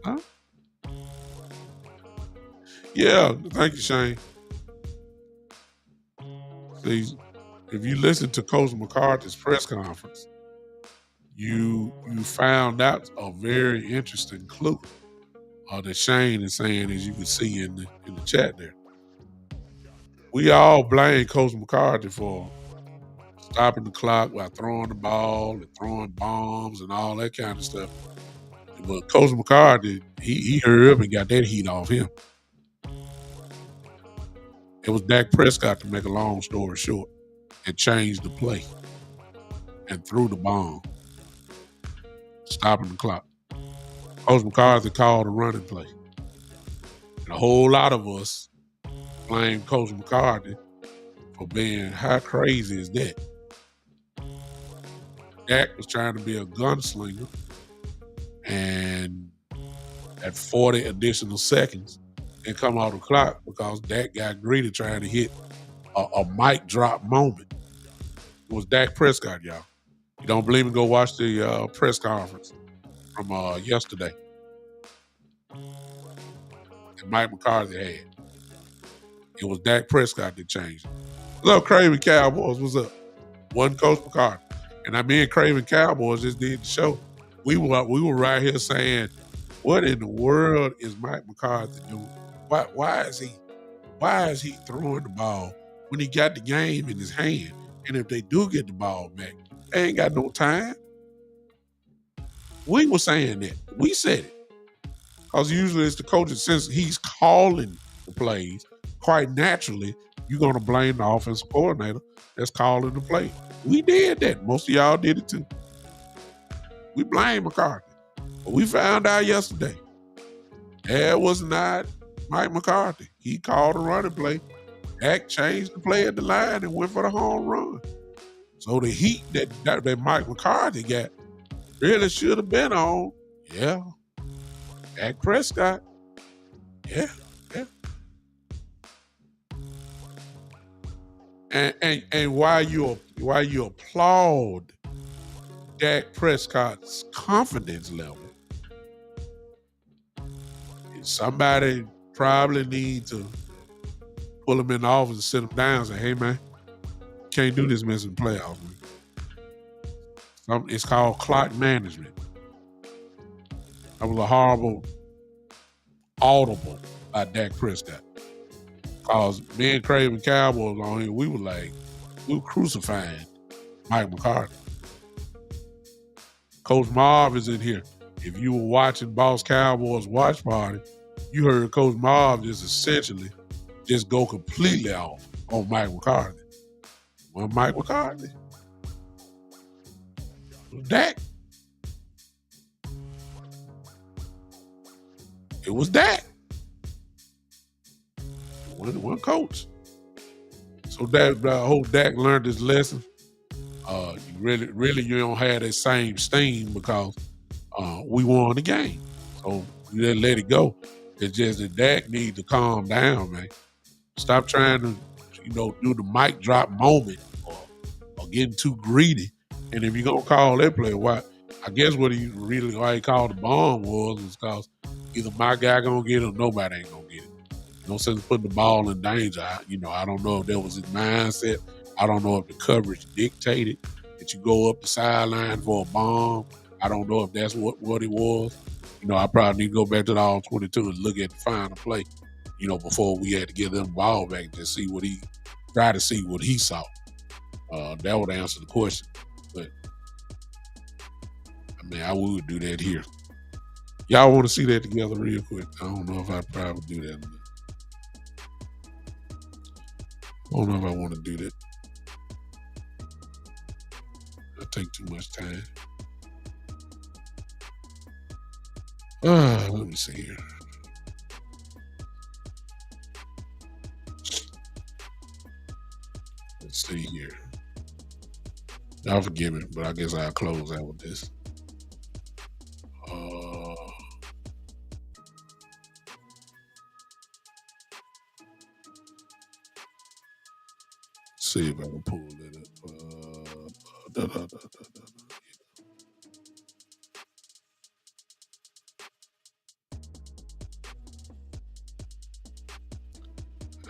Huh? Yeah, thank you, Shane. See, if you listen to Coach McCarthy's press conference, you found out a very interesting clue that Shane is saying, as you can see in the chat there. We all blame Coach McCarthy for stopping the clock while throwing the ball and throwing bombs and all that kind of stuff. But Coach McCarthy, he hurried up and got that heat off him. It was Dak Prescott, to make a long story short, and changed the play and threw the bomb, stopping the clock. Coach McCarthy called a running play. And a whole lot of us blame Coach McCarthy for being, how crazy is that? Dak was trying to be a gunslinger, and at 40 additional seconds, it come out the clock because Dak got greedy trying to hit a mic drop moment. It was Dak Prescott, y'all. You don't believe me? Go watch the press conference from yesterday that Mike McCarthy had. It was Dak Prescott that changed it. What's up, Craven Cowboys? What's up? One Coach McCarthy. And I mean, Craven Cowboys just did the show. We were right here saying, what in the world is Mike McCarthy doing? Why is he throwing the ball when he got the game in his hand? And if they do get the ball back, they ain't got no time. We were saying that. We said it. Because usually it's the coaches, since he's calling the plays, quite naturally, you're going to blame the offensive coordinator that's calling the play. We did that. Most of y'all did it too. We blame McCarthy. But we found out yesterday that was not Mike McCarthy. He called a running play. Dak changed the play at the line and went for the home run. So the heat that Mike McCarthy got really should have been on, Dak Prescott. Yeah. And while you applaud Dak Prescott's confidence level, somebody probably need to pull him in the office and sit him down and say, hey man, can't do this missing playoffs, man. It's called clock management. That was a horrible audible by Dak Prescott. Because me and Craven Cowboys on here, we were crucifying Mike McCarthy. Coach Marv is in here. If you were watching Boss Cowboys watch party, you heard Coach Marv just essentially just go completely off on Mike McCarthy. Well, Mike McCarthy. It was Dak. It was Dak. One coach. So I hope Dak learned his lesson. You really you don't have that same steam because we won the game. So you just let it go. It's just that Dak needs to calm down, man. Stop trying to, do the mic drop moment or getting too greedy. And if you're gonna call that play, why he called the bomb was because either my guy gonna get it or nobody ain't gonna get it. No sense putting the ball in danger. I don't know if that was his mindset. I don't know if the coverage dictated that you go up the sideline for a bomb. I don't know if that's what it was. I probably need to go back to the all 22 and look at the final play, before we had to give them the ball back to see what he saw. That would answer the question. But, I would do that here. Y'all want to see that together real quick? I don't know if I'd probably do that. I don't know if I want to do that. It'll take too much time. Let me see here. Let's see here. Y'all forgive me, but I guess I'll close out with this. See if I can pull it up.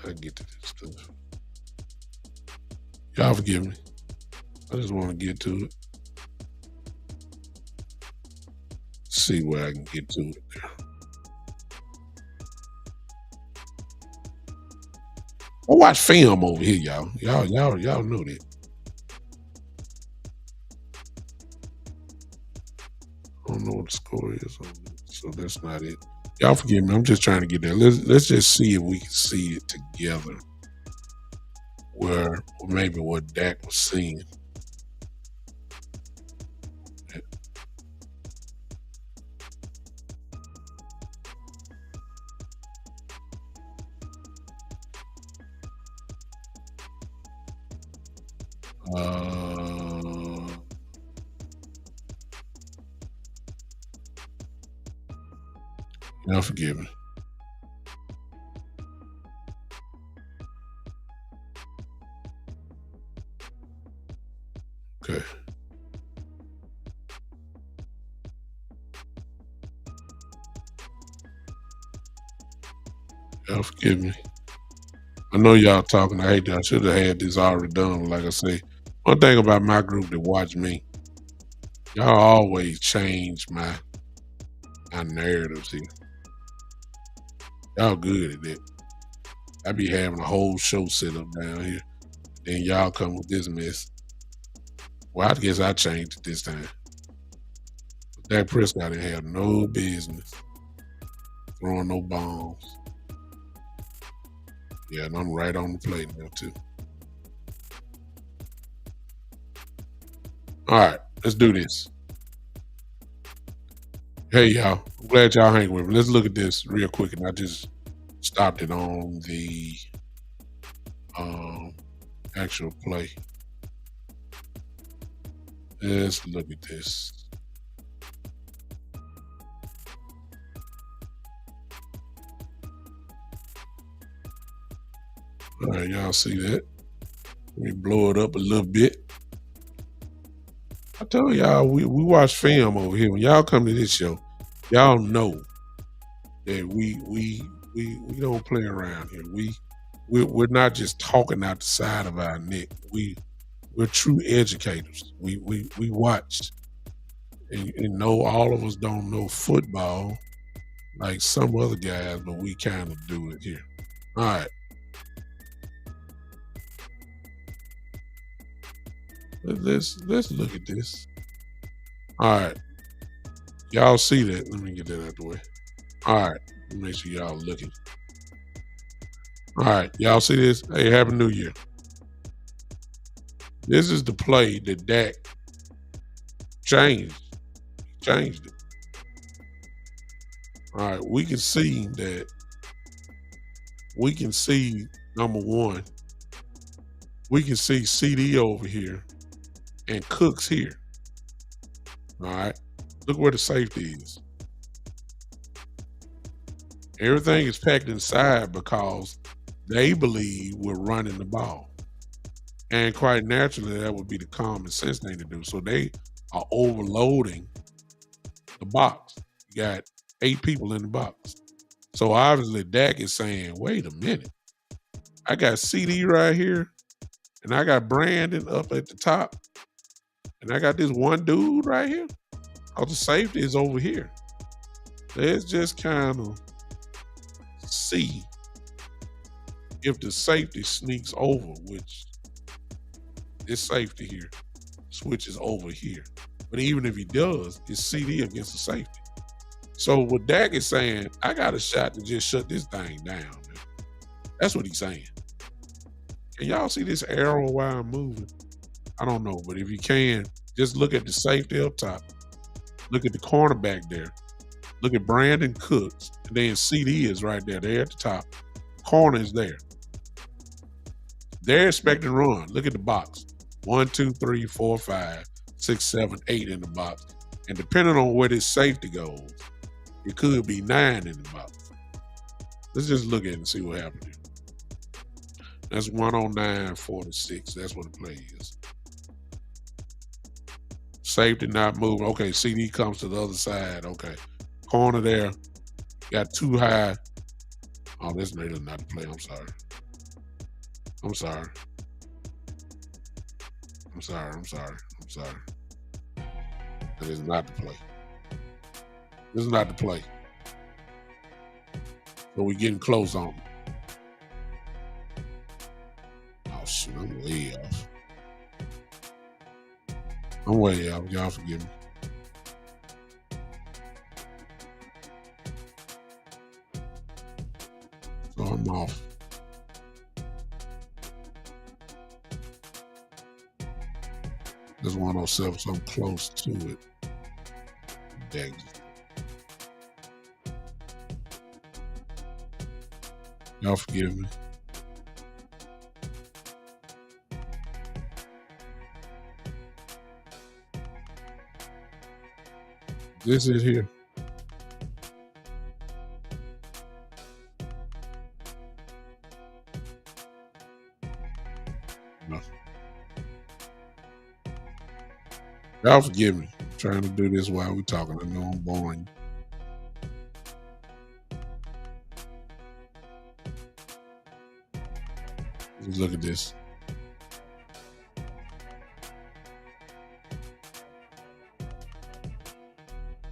I get to this stuff. Y'all forgive me. I just want to get to it. See where I can get to it there. I watch film over here, y'all. Y'all know that. I don't know what the score is on it, so that's not it. Y'all forgive me. I'm just trying to get there. Let's just see if we can see it together. Maybe what Dak was seeing. Y'all forgive me. Okay. Y'all forgive me. I know y'all talking. I hate that. I should have had this already done. Like I say, one thing about my group that watch me, y'all always change my narratives here. Y'all good at that. I be having a whole show set up down here. Then y'all come with this mess. Well, I guess I changed it this time. Dak Prescott didn't have no business throwing no bombs. Yeah, and I'm right on the plate now too. All right, let's do this. Hey y'all, I'm glad y'all hang with me. Let's look at this real quick, and I just stopped it on the um, actual play. Let's look at this. All right, y'all see that? Let me blow it up a little bit. I tell y'all, we watch film over here. When y'all come to this show, y'all know that we don't play around here. We're not just talking out the side of our neck. We're true educators. We watch and know all of us don't know football like some other guys, but we kind of do it here. All right. Let's look at this. All right. Y'all see that? Let me get that out the way. All right. Let me make sure y'all looking. All right. Y'all see this? Hey, Happy New Year. This is the play that Dak changed. He changed it. All right. We can see number one, we can see CD over here and Cooks here. All right. Look where the safety is. Everything is packed inside because they believe we're running the ball. And quite naturally, that would be the common sense thing to do. So they are overloading the box. You got 8 people in the box. So obviously, Dak is saying, wait a minute. I got CD right here, and I got Brandon up at the top, and I got this one dude right here. Oh, the safety is over here. Let's just kind of see if the safety sneaks over, which this safety here switches over here. But even if he does, it's CD against the safety. So what Dak is saying, I got a shot to just shut this thing down. Man. That's what he's saying. Can y'all see this arrow while I'm moving? I don't know, but if you can, just look at the safety up top. Look at the cornerback there. Look at Brandon Cooks. And then CD is right there. They're at the top. Corner is there. They're expecting to run. Look at the box. 1, 2, 3, 4, 5, 6, 7, 8 in the box. And depending on where this safety goes, it could be 9 in the box. Let's just look at it and see what happens here. That's 109-46. That's what the play is. Safety not moving. Okay, CD comes to the other side. Okay. Corner there. Got too high. Oh, this really not the play. I'm sorry. That is not the play. This is not the play. But we're getting close on it. Oh, shoot. I'm way off. Y'all forgive me. So I'm off. This 107, so I'm close to it. Dang. Y'all forgive me. This is here. No. Y'all forgive me. I'm trying to do this while we're talking. I know I'm boring. Let's look at this.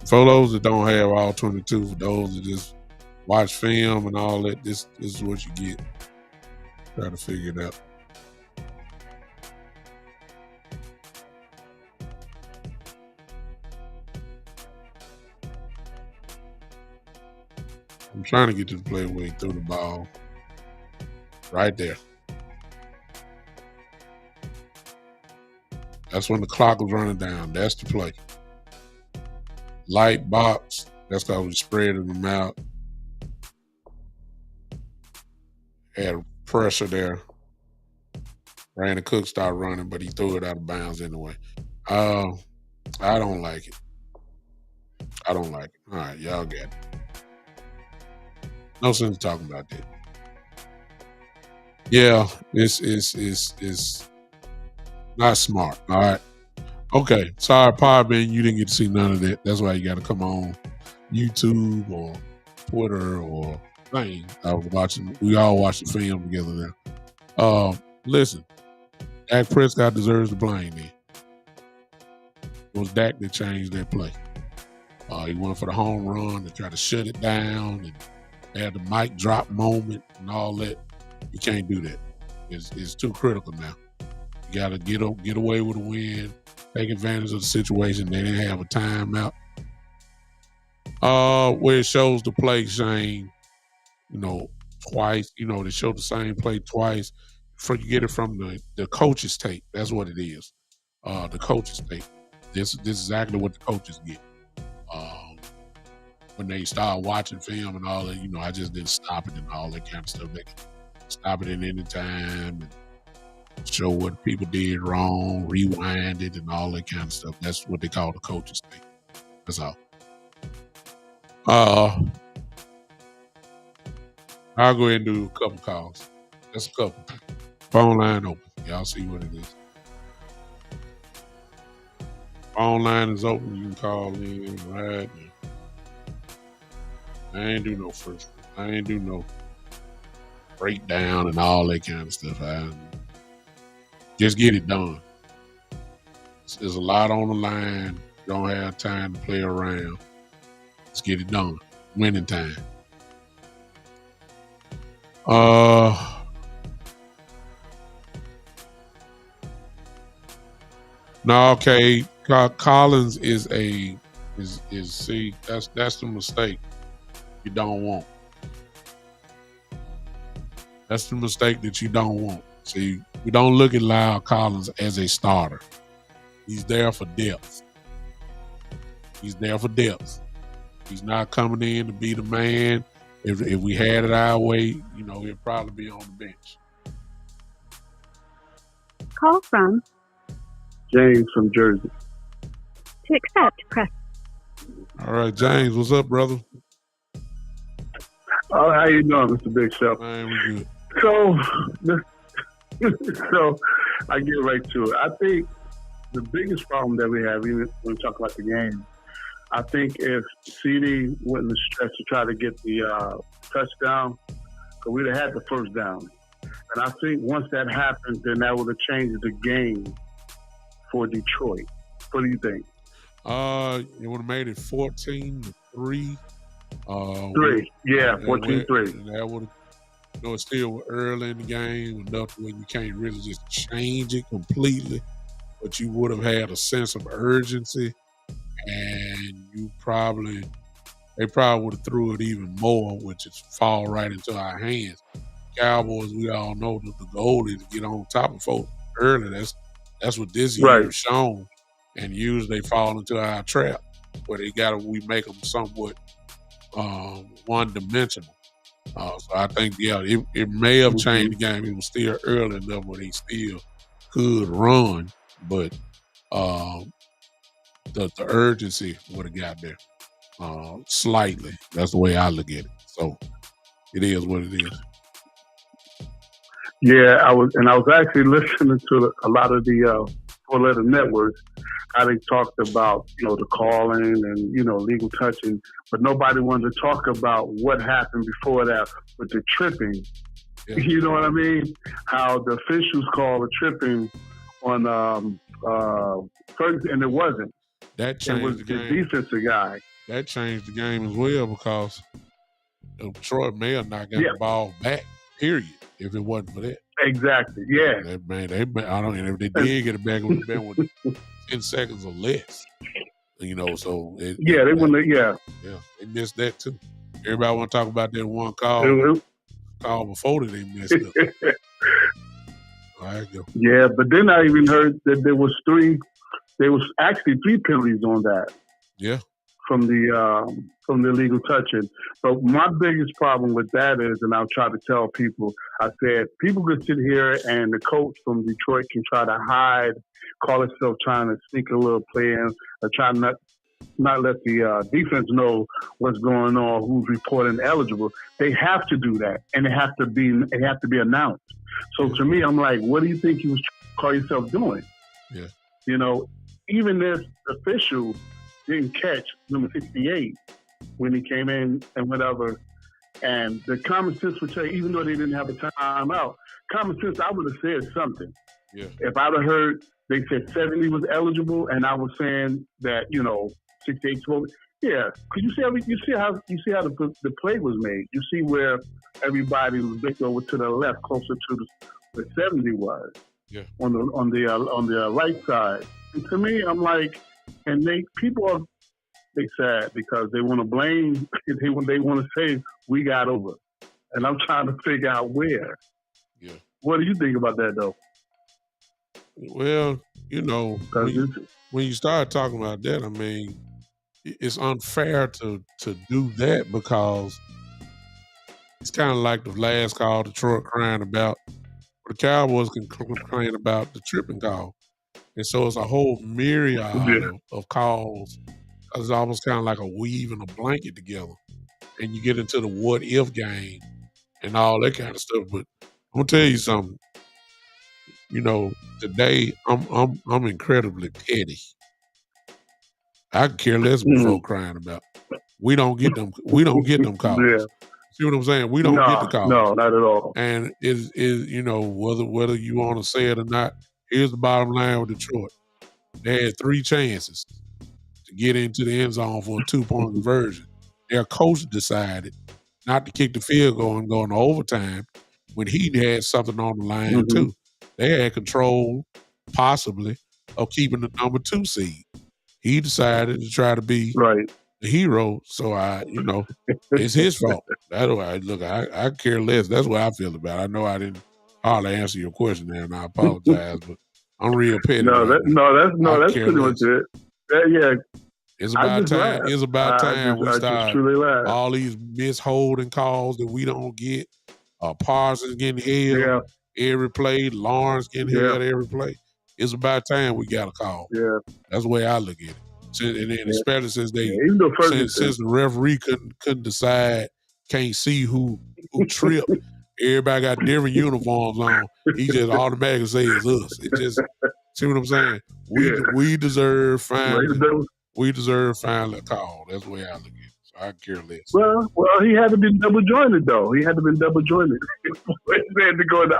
For those that don't have all 22, for those that just watch film and all that, this is what you get. Try to figure it out. I'm trying to get to the play where he threw the ball. Right there. That's when the clock was running down. That's the play. Light box. That's because we spreading them out. Had pressure there. Brandon Cook started running, but he threw it out of bounds anyway. I don't like it. I don't like it. All right, y'all got it. No sense talking about that. Yeah, it's not smart. All right. Okay. Sorry, Power Ben, you didn't get to see none of that. That's why you got to come on YouTube or Twitter or thing. I was watching. We all watched the film together there. Listen, Dak Prescott deserves the blame there. It was Dak that changed that play. He went for the home run to try to shut it down and had the mic drop moment and all that. You can't do that. It's too critical now. You got to get away with a win, take advantage of the situation. They didn't have a timeout. Where it shows the play, Shane, twice. They showed the same play twice. You get it from the coach's tape. That's what it is. The coach's tape. This is exactly what the coaches get. When they start watching film and all that, I just didn't stop it and all that kind of stuff. They can stop it at any time and show what people did wrong, rewind it and all that kind of stuff. That's what they call the coach's tape. That's all. I'll go ahead and do a couple calls. Just a couple. Phone line open. Y'all see what it is. Phone line is open. You can call in right now. I ain't do no first. I ain't do no breakdown and all that kind of stuff. Just get it done. There's a lot on the line. Don't have time to play around. Let's get it done. Winning time. No, okay. Collins is see, that's the mistake you don't want. That's the mistake that you don't want. See, we don't look at Lyle Collins as a starter. He's there for depth. He's there for depth. He's not coming in to be the man. If we had it our way, he'd probably be on the bench. Call from James from Jersey. To accept, press. All right, James, what's up, brother? Oh, how you doing, Mr. Big Show? Man, we good. So I get right to it. I think the biggest problem that we have, even when we talk about the game, I think if CD went in the stretch to try to get the touchdown, we'd have had the first down. And I think once that happens, then that would have changed the game for Detroit. What do you think? It would have made it 14-3. 3, yeah, 14-3. And that would have, it's still early in the game, enough where you can't really just change it completely, but you would have had a sense of urgency, and they probably would have threw it even more, which is fall right into our hands. Cowboys, we all know that the goal is to get on top of folks early. That's what this year has shown, and usually they fall into our trap where we make them somewhat one-dimensional. So I think, it may have changed the game. It was still early enough where they still could run, but the urgency would have got there slightly. That's the way I look at it. So it is what it is. Yeah, I was actually listening to a lot of the four-letter networks, how they talked about, the calling and, legal touching, but nobody wanted to talk about what happened before that with the tripping. Yeah. You know what I mean? How the officials called the tripping on Ferguson, and it wasn't. That changed the game. The defensive guy. That changed the game as well because Detroit may have not got the ball back, period, if it wasn't for that. Exactly, yeah. I don't know if they did get it back, it would have been with 10 seconds or less. So they wouldn't. Yeah, they missed that too. Everybody want to talk about that one call before they messed up. All right, go. Yeah, but then I even heard that there was actually 3 penalties on that. Yeah. From the illegal touching. But my biggest problem with that is, and I'll try to tell people, I said, people could sit here and the coach from Detroit can try to hide, call himself trying to sneak a little play in, or try not let the defense know what's going on, who's reporting eligible. They have to do that, and it has to be announced. So to me, I'm like, what do you think you was trying to call yourself doing? Yeah. You know, even this official didn't catch number 68 when he came in and whatever. And the common sense would tell you, even though they didn't have a timeout, common sense, I would have said something. Yeah. If I'd have heard they said 70 was eligible, and I was saying that 68 12. Yeah, because you see how the play was made. You see where everybody was bent over to the left, closer to the 70 was. Yeah. On the right side. And to me, I'm like, and people are sad because they want to blame. They want to say we got over, and I'm trying to figure out where. Yeah. What do you think about that, though? Well, when you start talking about that, I mean, it's unfair to do that because it's kind of like the last call Detroit crying about. The Cowboys can complain about the tripping call. And so it's a whole myriad of calls. It's almost kind of like a weaving a blanket together. And you get into the what-if game and all that kind of stuff. But I'm going to tell you something. Today I'm incredibly petty. I could care less what folk crying about. We don't get them calls. Yeah. See what I'm saying? We don't get the calls. No, not at all. And is whether you want to say it or not, here's the bottom line with Detroit. They had 3 chances to get into the end zone for a 2-point conversion. Their coach decided not to kick the field goal and go into overtime when he had something on the line too. They had control, possibly, of keeping the number 2 seed. He decided to try to be the hero, so it's his fault. I care less. That's what I feel about it. I know I didn't hardly answer your question there, and I apologize, but I'm real petty. That's pretty much it. Yeah. It's about time. It's about time we start all these misholding calls that we don't get. Parsons getting held every play. Lawrence getting held every play. It's about time we got a call. Yeah, that's the way I look at it. And then especially since since the referee couldn't decide, can't see who tripped. Everybody got different uniforms on. He just automatically says it's us. It just see what I'm saying. We deserve finally a call. That's the way I look at it. So I care less. Well, he had to be double jointed though. He had to be double jointed. He had to go in the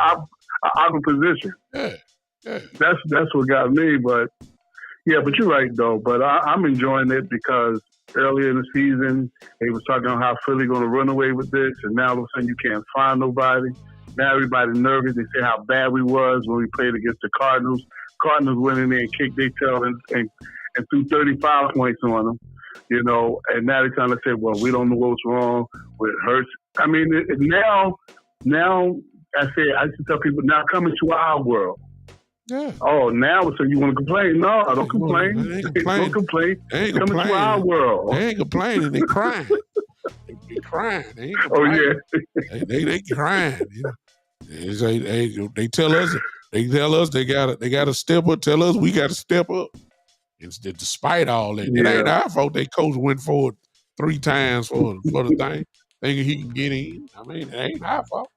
opposite position. Yeah. That's what got me. But but you're right though. But I'm enjoying it because earlier in the season they was talking about how Philly going to run away with this, and now all of a sudden you can't find nobody. Now everybody's nervous. They say how bad we was when we played against the Cardinals. Cardinals went in there and kicked their tail and threw 35 points on them. And now they're trying to say, well, we don't know what's wrong with Hurts. I mean, now I used to tell people, now come into our world. Yeah. Oh, now so you want to complain? No, I don't complain. Don't complain. They ain't come complaining. into our world. They ain't complaining. They crying. They crying. They ain't complaining. Oh yeah. they crying. They tell us they gotta step up. Tell us we gotta step up. And despite all that, it ain't our fault. They coach went forward 3 times for the thing, thinking he can get in. I mean, it ain't our fault.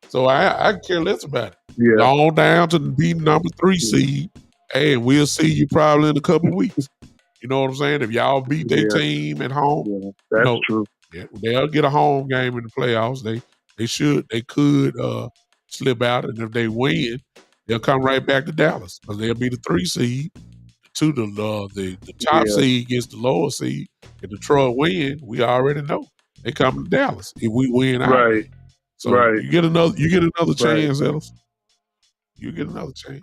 So I care less about it. Yeah. On down to be number 3 seed. Hey, and we'll see you probably in a couple of weeks. You know what I'm saying? If y'all beat their team at home, that's true. Yeah, they'll get a home game in the playoffs. They could slip out, and if they win, they'll come right back to Dallas because they'll be the 3 seed. To the top seed against the lower seed. If Detroit win, we already know they come to Dallas. If we win out, right. So you get another chance, Ellis. You get another chance.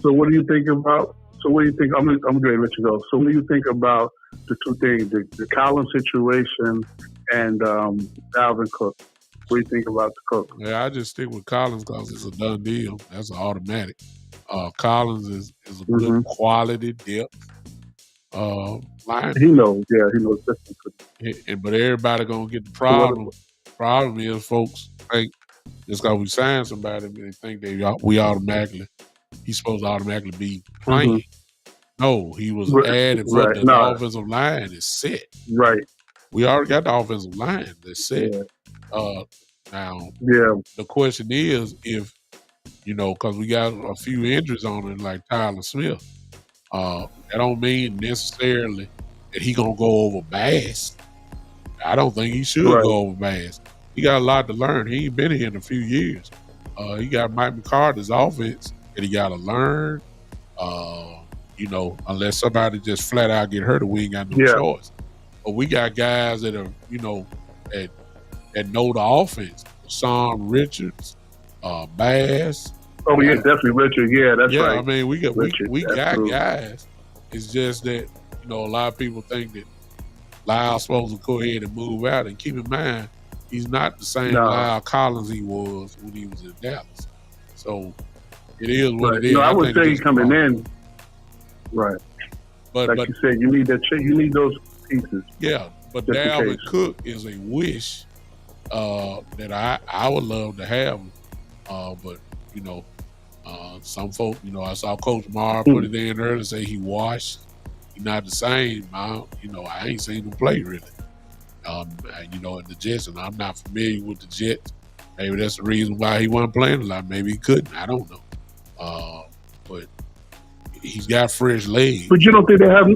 So what do you think about? I'm going to let you go. So what do you think about the 2 things, the Collins situation and Dalvin Cook. What do you think about the Cook? Yeah, I just stick with Collins because it's a done deal. That's an automatic. Collins is a good quality depth line. He knows different. But everybody gonna get the problem. Problem is, folks think just because we signed somebody, they think he's supposed to automatically be playing. No, he was added for the offensive line is set. Right. We already got the offensive line that's set. Yeah. Now, the question is if, because we got a few injuries on it, like Tyler Smith. That don't mean necessarily that he gonna go over Bass. I don't think he should go over Bass. He got a lot to learn. He ain't been here in a few years. He got Mike McCarthy's offense that he got to learn. Unless somebody just flat out get hurt, or we ain't got no choice. But we got guys that are, that know the offense. Son Richards, Bass. Oh yeah, definitely Richard. Yeah, that's right. I mean, we got guys. It's just that a lot of people think that Lyle's supposed to go ahead and move out. And keep in mind, he's not the same Lyle Collins he was when he was in Dallas. So it is what it is. I would say coming in, right? But you said, you need those pieces. Yeah, but Dalvin Cook is a wish that I would love to have him. But some folk, I saw Coach Marr put it in earlier, say he washed. He's not the same. I ain't seen him play really. In the Jets, and I'm not familiar with the Jets. Maybe that's the reason why he wasn't playing a lot. Maybe he couldn't. I don't know. But he's got fresh legs. But you don't think they have?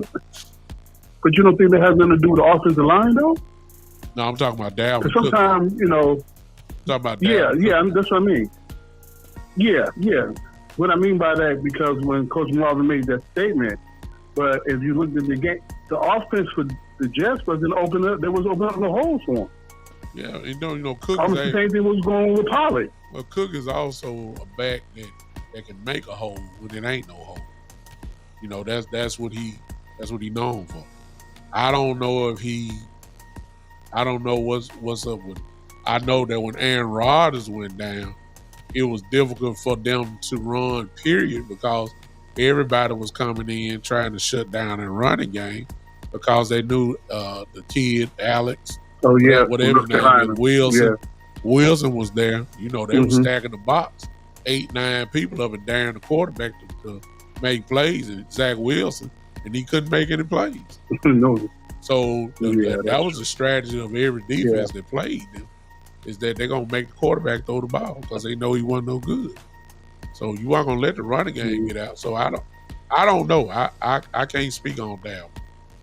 But you don't think that has nothing to do with the offensive line, though? No, I'm talking about Dalvin. Sometimes, talking about Dalvin. That's what I mean. Yeah. What I mean by that, because when Coach Marvin made that statement, but if you looked at the game, the offense for the Jets wasn't open up. They was opening up the holes for him. Yeah, Cook. Almost the same thing was going with Pollard. Well, Cook is also a back that can make a hole when it ain't no hole. That's what he known for. I don't know what's up with. I know that when Aaron Rodgers went down, it was difficult for them to run, period, because everybody was coming in trying to shut down and run a game because they knew the kid, Alex, whatever his name is, Wilson. Yeah. Wilson was there. They were stacking the box. 8-9 people up and daring the quarterback to make plays, and Zach Wilson, and he couldn't make any plays. No. So that was the strategy of every defense that played them, is that they're going to make the quarterback throw the ball because they know he wasn't no good. So you aren't going to let the running game get out. So I don't know. I can't speak on that.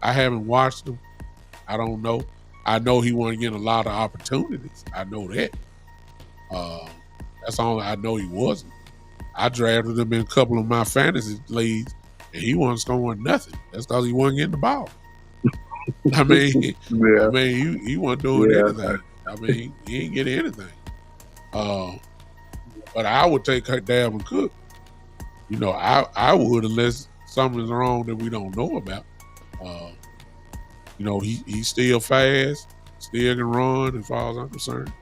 I haven't watched him. I don't know. I know he wasn't getting a lot of opportunities. I know that. That's all I know he wasn't. I drafted him in a couple of my fantasy leagues, and he wasn't scoring nothing. That's because he wasn't getting the ball. I mean, he wasn't doing anything. I mean, he ain't getting anything. But I would take Dalvin Cook. I would, unless something's wrong that we don't know about. He's still fast, still can run as far as I'm concerned.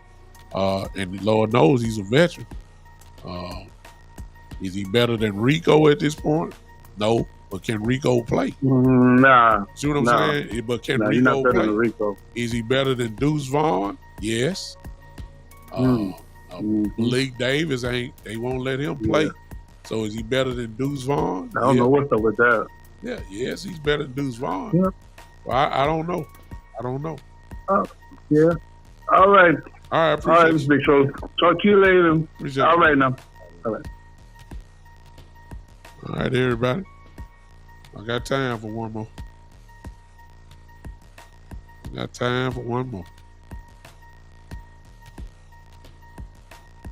And Lord knows he's a veteran. Is he better than Rico at this point? No. But can Rico play? Nah. See what I'm saying? But can Rico play? Rico. Is he better than Deuce Vaughn? Yes. Malik Davis they won't let him play. Yeah. So is he better than Deuce Vaughn? I don't know what's up with that. Yeah, yes, he's better than Deuce Vaughn. Yeah. Well, I don't know. Yeah. All right. All right, Mr. Big Show. Talk to you later. Appreciate All right, now. All right, everybody. I got time for one more.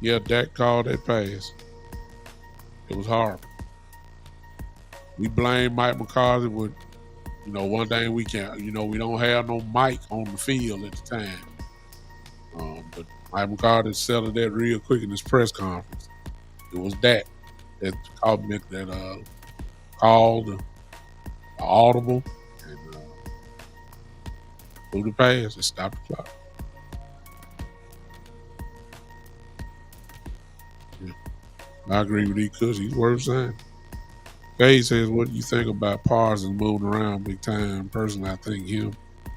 Yeah, Dak called that pass. It was horrible. We blame Mike McCarthy with, one thing we can't, we don't have no mic on the field at the time. But Mike McCarthy settled that real quick in his press conference. It was Dak that called the audible and threw the pass and stopped the clock. I agree with E. Kush. He's worth saying. Gay says, what do you think about Parsons moving around big time? Personally, I think him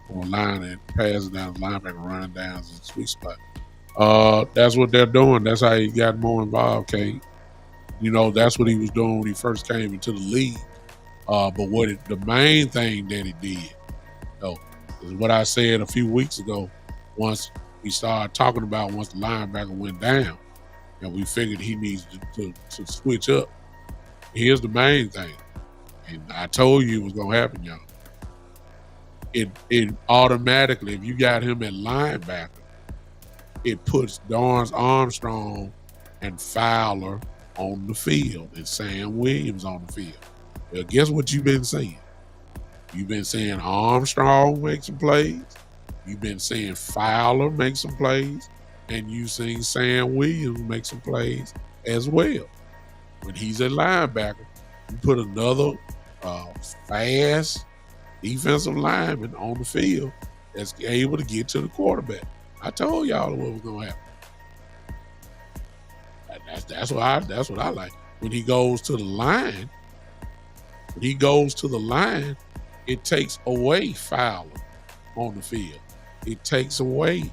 on a line and passing down the linebacker, running down is a sweet spot. That's what they're doing. That's how he got more involved, Kate. That's what he was doing when he first came into the league. But the main thing that he did, is what I said a few weeks ago. Once we started talking about once the linebacker went down, and we figured he needs to switch up. Here's the main thing, and I told you it was gonna happen, y'all. It automatically, if you got him at linebacker, it puts Dorrance Armstrong and Fowler on the field and Sam Williams on the field. Well, guess what you've been saying? You've been saying Armstrong make some plays. You've been saying Fowler make some plays. And you've seen Sam Williams make some plays as well. When he's a linebacker, you put another fast defensive lineman on the field that's able to get to the quarterback. I told y'all what was going to happen. That's what I like. When he goes to the line, it takes away Fowler on the field. It takes away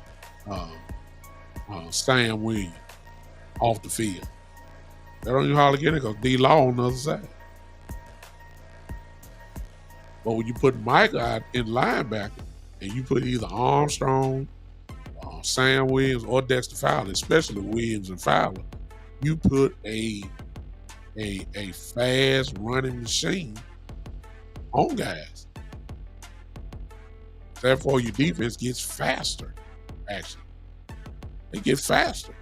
Sam Williams off the field. They don't even hardly get it because D-Law on the other side. But when you put Michael out in linebacker and you put either Armstrong, Sam Williams, or Dexter Fowler, especially Williams and Fowler, you put a fast running machine on guys. Therefore, your defense gets faster, actually. They get faster.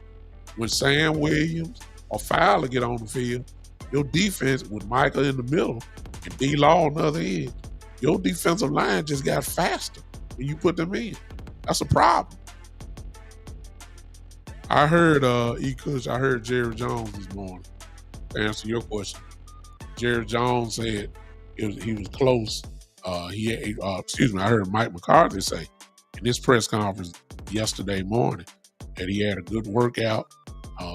When Sam Williams or Fowler get on the field, your defense with Michael in the middle and D-Law on the other end, your defensive line just got faster when you put them in. That's a problem. I heard I heard Jerry Jones this morning to answer your question. Jerry Jones said he was close. I heard Mike McCarthy say in this press conference yesterday morning that he had a good workout.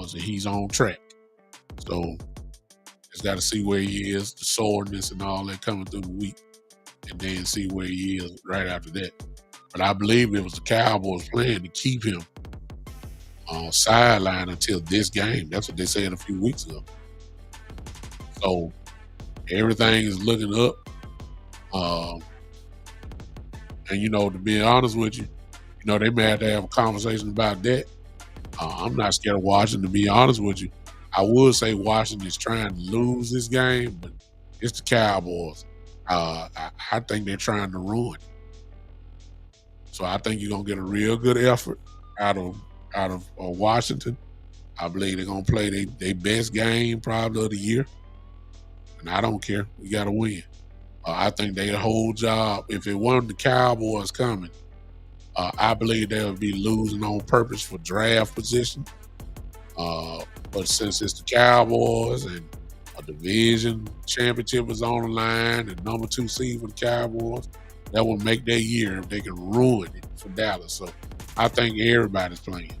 So he's on track. So just got to see where he is, the soreness and all that coming through the week, and then see where he is right after that. But I believe it was the Cowboys' plan to keep him on sideline until this game. That's what they said a few weeks ago. So everything is looking up. And to be honest with you, they may have to have a conversation about that. I'm not scared of Washington, to be honest with you. I would say Washington is trying to lose this game, but it's the Cowboys. I think they're trying to ruin it. So I think you're gonna get a real good effort out of Washington. I believe they're gonna play their best game probably of the year, and I don't care. We got to win. I think their whole job, if it wasn't the Cowboys coming, I believe they would be losing on purpose for draft position. But since it's the Cowboys and a division championship is on the line and number 2 seed for the Cowboys, that will make their year if they can ruin it for Dallas. So I think everybody's playing.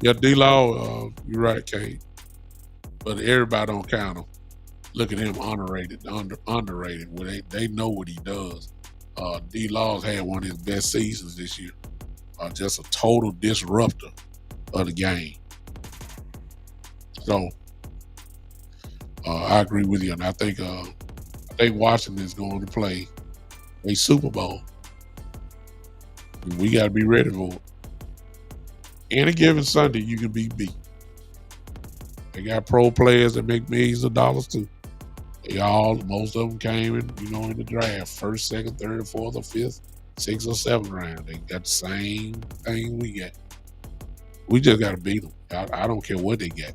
Yeah, D-Law, you're right, Kate. But everybody don't count him. Look at him underrated. Well, they know what he does. D-Law's had one of his best seasons this year. Just a total disruptor of the game. So I agree with you, and I think Washington is going to play a Super Bowl. And we got to be ready for it. Any given Sunday, you can be beat. They got pro players that make millions of dollars too. Most of them came in the draft, 1st, 2nd, 3rd, 4th, or 5th, 6th or 7th round. They got the same thing we got. We just got to beat them. I don't care what they got.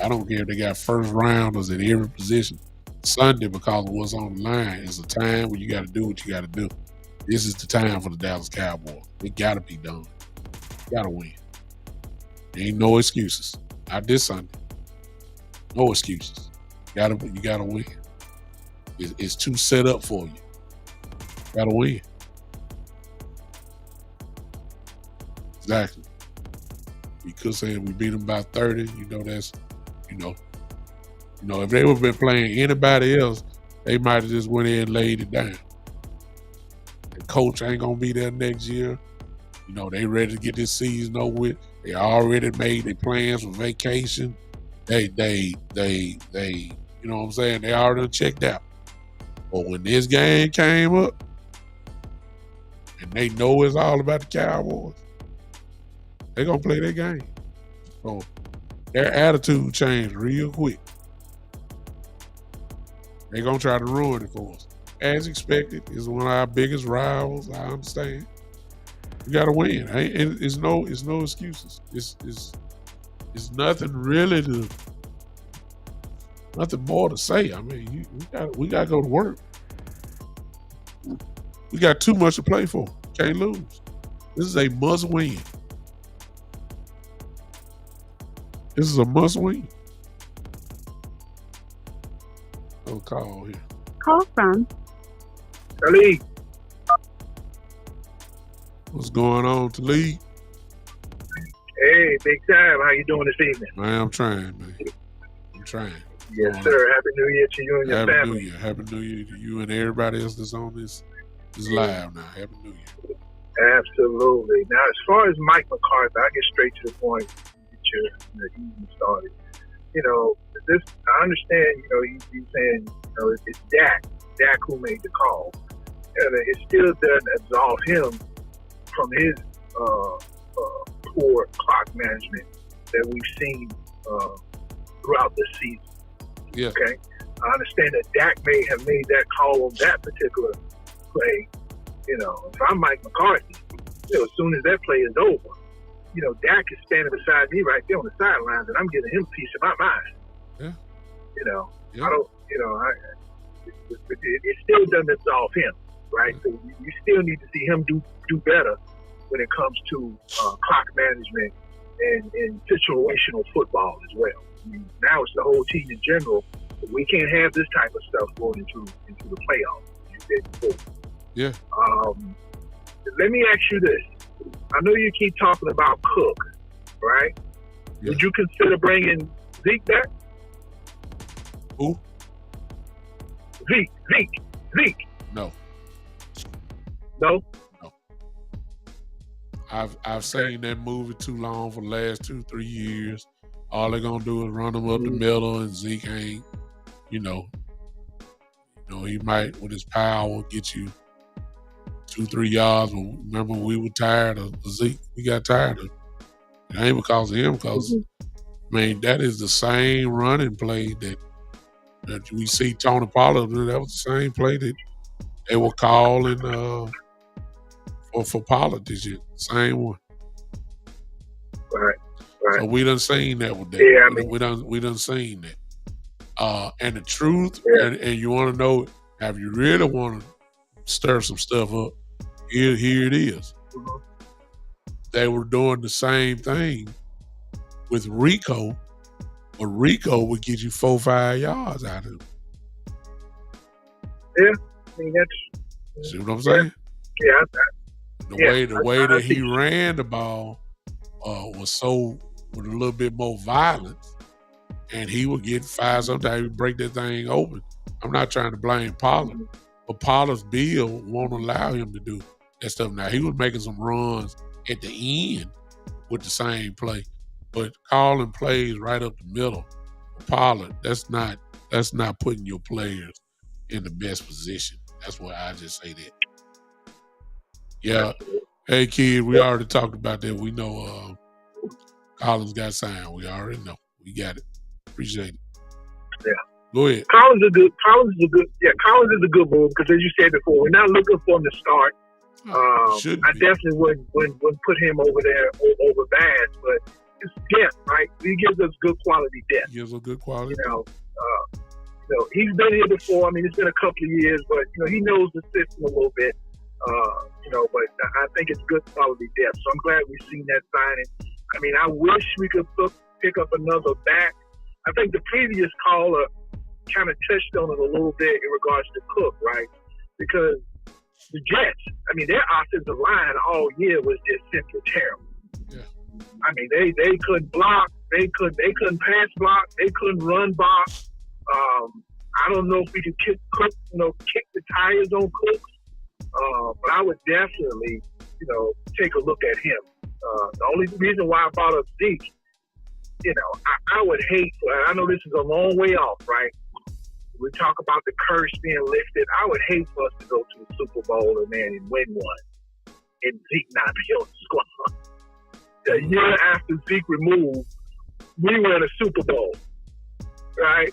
I don't care if they got first rounders at every position. Sunday, because of what's on the line, is a time where you got to do what you got to do. This is the time for the Dallas Cowboys. It got to be done. Got to win. There ain't no excuses. Not this Sunday. No excuses. You gotta win. It's too set up for you. Gotta win. Exactly. We could say we beat them by 30. That's, if they would have been playing anybody else, they might have just went in and laid it down. The coach ain't gonna be there next year. They ready to get this season over with. They already made their plans for vacation. They you know what I'm saying? They already checked out. But when this game came up, and they know it's all about the Cowboys, they're gonna play their game. So their attitude changed real quick. They're gonna try to ruin it for us. As expected, it's one of our biggest rivals. I understand. We gotta win. It's no excuses. It's nothing really nothing more to say. I mean, we gotta go to work. We got too much to play for. Can't lose. This is a must win. This is a must win. No call here. Call from Khalid. What's going on, Talib? Hey, big time. How you doing this evening? Man, I'm trying, man. I'm trying. Yes, sir. Happy New Year to you and your Happy family. New Year. Happy New Year to you and everybody else that's on this live now. Happy New Year. Absolutely. Now, as far as Mike McCarthy, I get straight to the point. Get your evening started. I understand. You saying it's Dak who made the call. It still doesn't absolve him from his poor clock management that we've seen throughout the season. Yeah. Okay. I understand that Dak may have made that call on that particular play. If I'm Mike McCarthy, as soon as that play is over, Dak is standing beside me right there on the sidelines, and I'm giving him a piece of my mind. Yeah. I don't. It still doesn't absolve him, right? So you still need to see him do better when it comes to clock management and situational football as well. I mean, now it's the whole team in general. But we can't have this type of stuff going into the playoffs. You said before. Yeah. Let me ask you this. I know you keep talking about Cook, right? Yeah. Would you consider bringing Zeke back? Who? Zeke. No. No? I've seen that movie too long for the last 2-3 years. All they're gonna do is run them up the middle, and Zeke ain't. He might with his power get you 2-3 yards. But remember, we were tired of Zeke. We got tired of it. It ain't because of him, because that is the same running play that we see Tony Pollard do. That was the same play that they were calling for Pollard this year. Same one. Right. So we done seen that with that. Yeah, we done seen that. And the truth, and you want to know, if you really want to stir some stuff up, here it is. Mm-hmm. They were doing the same thing with Rico, but Rico would get you 4-5 yards out of him. Yeah, I mean that's. See what I'm saying? Yeah. The way that he ran the ball was with a little bit more violence, and he would get 5. Sometimes he would break that thing open. I'm not trying to blame Pollard, but Pollard's build won't allow him to do that stuff. Now, he was making some runs at the end with the same play, but calling plays right up the middle for Pollard, that's not putting your players in the best position. That's why I just say that. Yeah. Hey, kid, we already talked about that. We know Collins got signed. We already know. We got it. Appreciate it. Yeah. Go ahead. Collins is a good move because, as you said before, we're not looking for him to start. I definitely wouldn't put him over there over Bass, but it's depth, right? He gives us good quality depth. Gives us good quality. He's been here before. I mean, it's been a couple of years, but he knows the system a little bit. But I think it's good quality depth. So I'm glad we've seen that signing. I mean, I wish we could pick up another back. I think the previous caller kind of touched on it a little bit in regards to Cook, right? Because the Jets, I mean, their offensive line all year was just simply terrible. Yeah. I mean, they couldn't block. They couldn't pass block. They couldn't run block. I don't know if we could kick the tires on Cooks, but I would definitely, take a look at him. The only reason why I brought up Zeke, I would hate for. I know this is a long way off, right? We talk about the curse being lifted. I would hate for us to go to the Super Bowl and win one, and Zeke not be on the squad. A year after Zeke removed, we win a Super Bowl, right?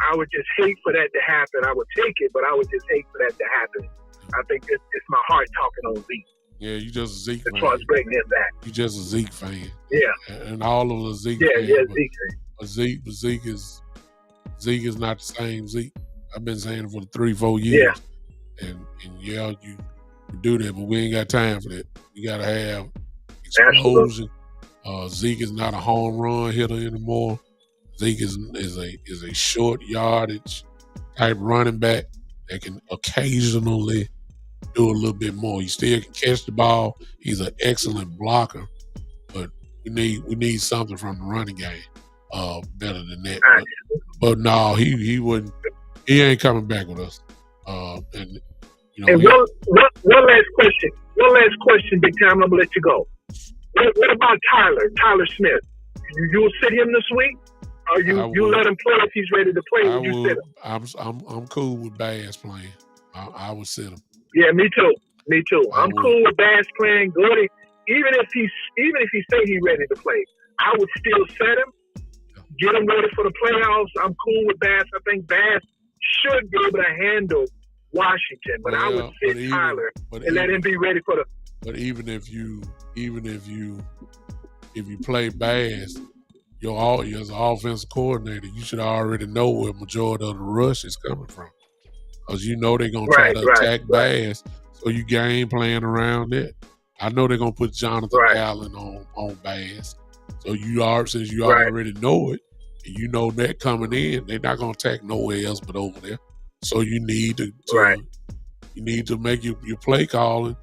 I would just hate for that to happen. I would take it, but I would just hate for that to happen. I think it's my heart talking on Zeke. Yeah, you just a Zeke fan. As far as bringing him back. You just a Zeke fan. Yeah. And all of the Zeke fans. Yeah, Zeke fan. Zeke is not the same Zeke. I've been saying it for 3-4 years. Yeah. And you do that, but we ain't got time for that. You gotta have explosion. Zeke is not a home run hitter anymore. Zeke is a short yardage type running back that can occasionally do a little bit more. He still can catch the ball. He's an excellent blocker, but we need something from the running game better than that. But no, he wouldn't. He ain't coming back with us. And one last question. One last question, Big Time. I'm gonna let you go. What about Tyler Smith? You'll sit him this week, or you let him play if he's ready to play? You sit him? I'm cool with Bass playing. I would sit him. Yeah, me too. I'm cool with Bass playing. Gordy, even if he say he's ready to play, I would still set him. Get him ready for the playoffs. I'm cool with Bass. I think Bass should be able to handle Washington, but I would sit Tyler and let him be ready for the. But even if you play Bass, as an offensive coordinator, you should already know where majority of the rush is coming from, because they're gonna try to attack Bass, so you game plan around that. I know they're gonna put Jonathan Allen on Bass, so since you already know it, and you know that coming in, they're not gonna attack nowhere else but over there. So you need to make your play calling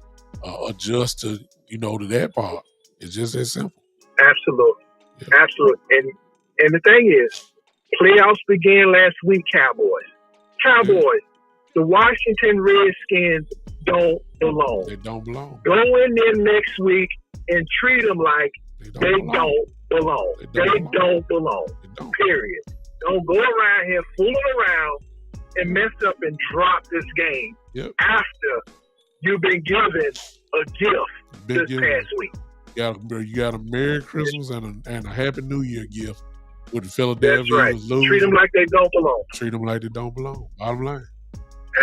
adjust to that part. It's just that simple. Absolutely. Yeah. Absolutely. And the thing is, playoffs began last week, Cowboys. The Washington Redskins don't belong. They don't belong. Go in there next week and treat them like they don't belong. They don't belong. Period. Don't go around here fooling around and mess up and drop this game after you've been given a gift this past week. You got a Merry Christmas and a Happy New Year gift with the Philadelphia Eagles losing. Treat them like they don't belong. Treat them like they don't belong. Bottom line.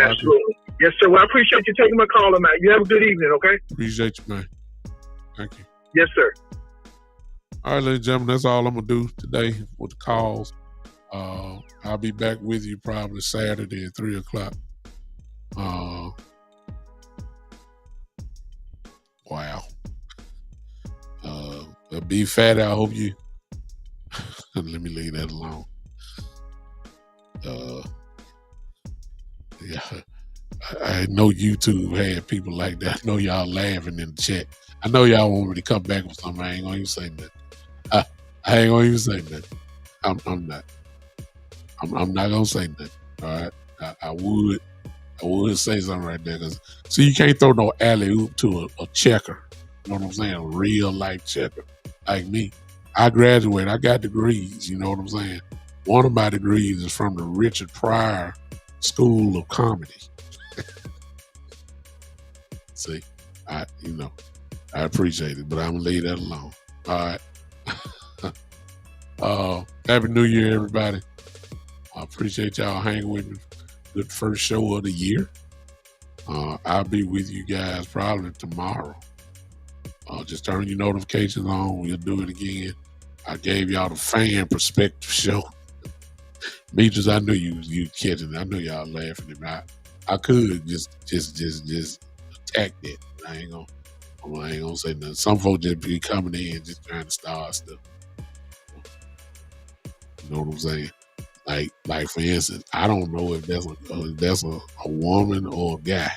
Absolutely. Yes, sir. Well, I appreciate you taking my call tonight. You have a good evening, okay? Appreciate you, man. Thank you. Yes, sir. All right, ladies and gentlemen, that's all I'm going to do today with the calls. I'll be back with you probably Saturday at 3 o'clock. Wow. Be fat. I hope you. Let me leave that alone. Yeah, I know YouTube had people like that. I know y'all laughing in the chat. I know y'all want me to come back with something. I ain't gonna even say nothing. I ain't gonna even say nothing. I'm not. I'm not gonna say nothing. All right. I would say something right there, because see, you can't throw no alley oop to a checker. You know what I'm saying? A real life checker like me. I graduated. I got degrees. You know what I'm saying? One of my degrees is from the Richard Pryor School of Comedy. See, I appreciate it, but I'm gonna leave that alone. All right. Happy New Year, everybody. I appreciate y'all hanging with me. Good first show of the year. I'll be with you guys probably tomorrow. Just turn your notifications on. We'll do it again. I gave y'all the fan perspective show. Beaches, I knew you kidding. I knew y'all laughing at me. I could just attack that. I ain't gonna say nothing. Some folks just be coming in just trying to start stuff. You know what I'm saying? Like for instance, I don't know if that's a woman or a guy.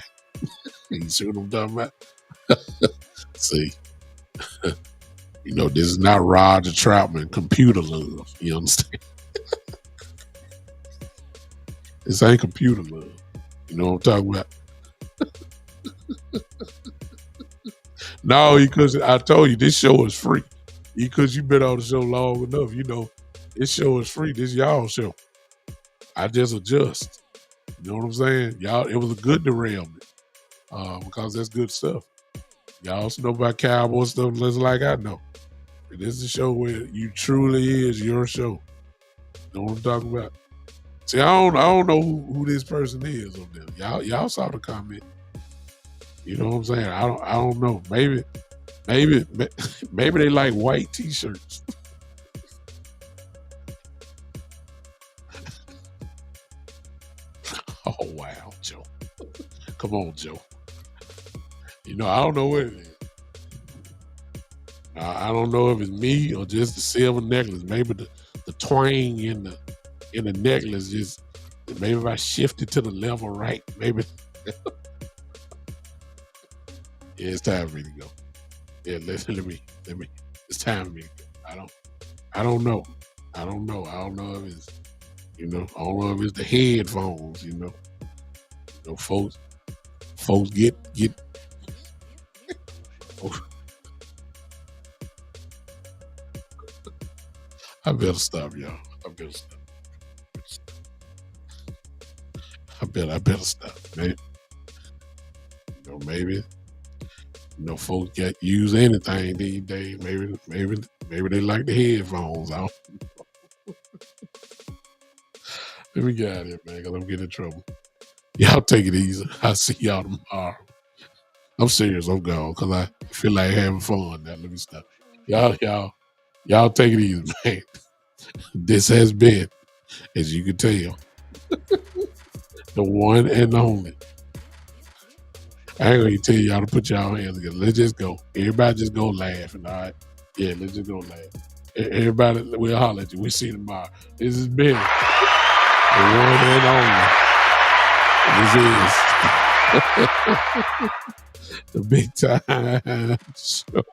You see what I'm talking about? See, You know, this is not Roger Troutman computer love. You understand? This ain't computer love. You know what I'm talking about? No, because I told you this show is free. Because you've been on the show long enough, you know, this show is free. This y'all show. I just adjust. You know what I'm saying? Y'all, it was a good derailment because that's good stuff. Y'all also know about Cowboys stuff just like I know. And this is a show where you truly is your show. You know what I'm talking about? See, I don't know who this person is on there. Y'all saw the comment. You know what I'm saying? I don't know. Maybe they like white t-shirts. Oh wow, Joe. Come on, Joe. You know, I don't know what it is. I don't know if it's me or just the silver necklace. Maybe the twang in the necklace just maybe if I shift it to the level right, maybe. Yeah, it's time for me to go. Yeah, let me. It's time for me to go. I don't know. I don't know if it's, you know, I don't know if it's the headphones, you know. You know, folks get I better stop, y'all. I better stop. Maybe you know, folks get use anything these days. Maybe they like the headphones. I don't know. Let me get out of here, man, because I'm getting in trouble. Y'all take it easy. I'll see y'all tomorrow. I'm serious. I'm gone because I feel like having fun. Now let me stop. Y'all take it easy, man. This has been, as you can tell, the one and only. I ain't gonna tell y'all to put y'all hands together. Let's just go. Everybody just go laughing, all right? Yeah, let's just go laugh. Everybody, we'll holler at you. We'll see you tomorrow. This has been the one and only. This is the big time show.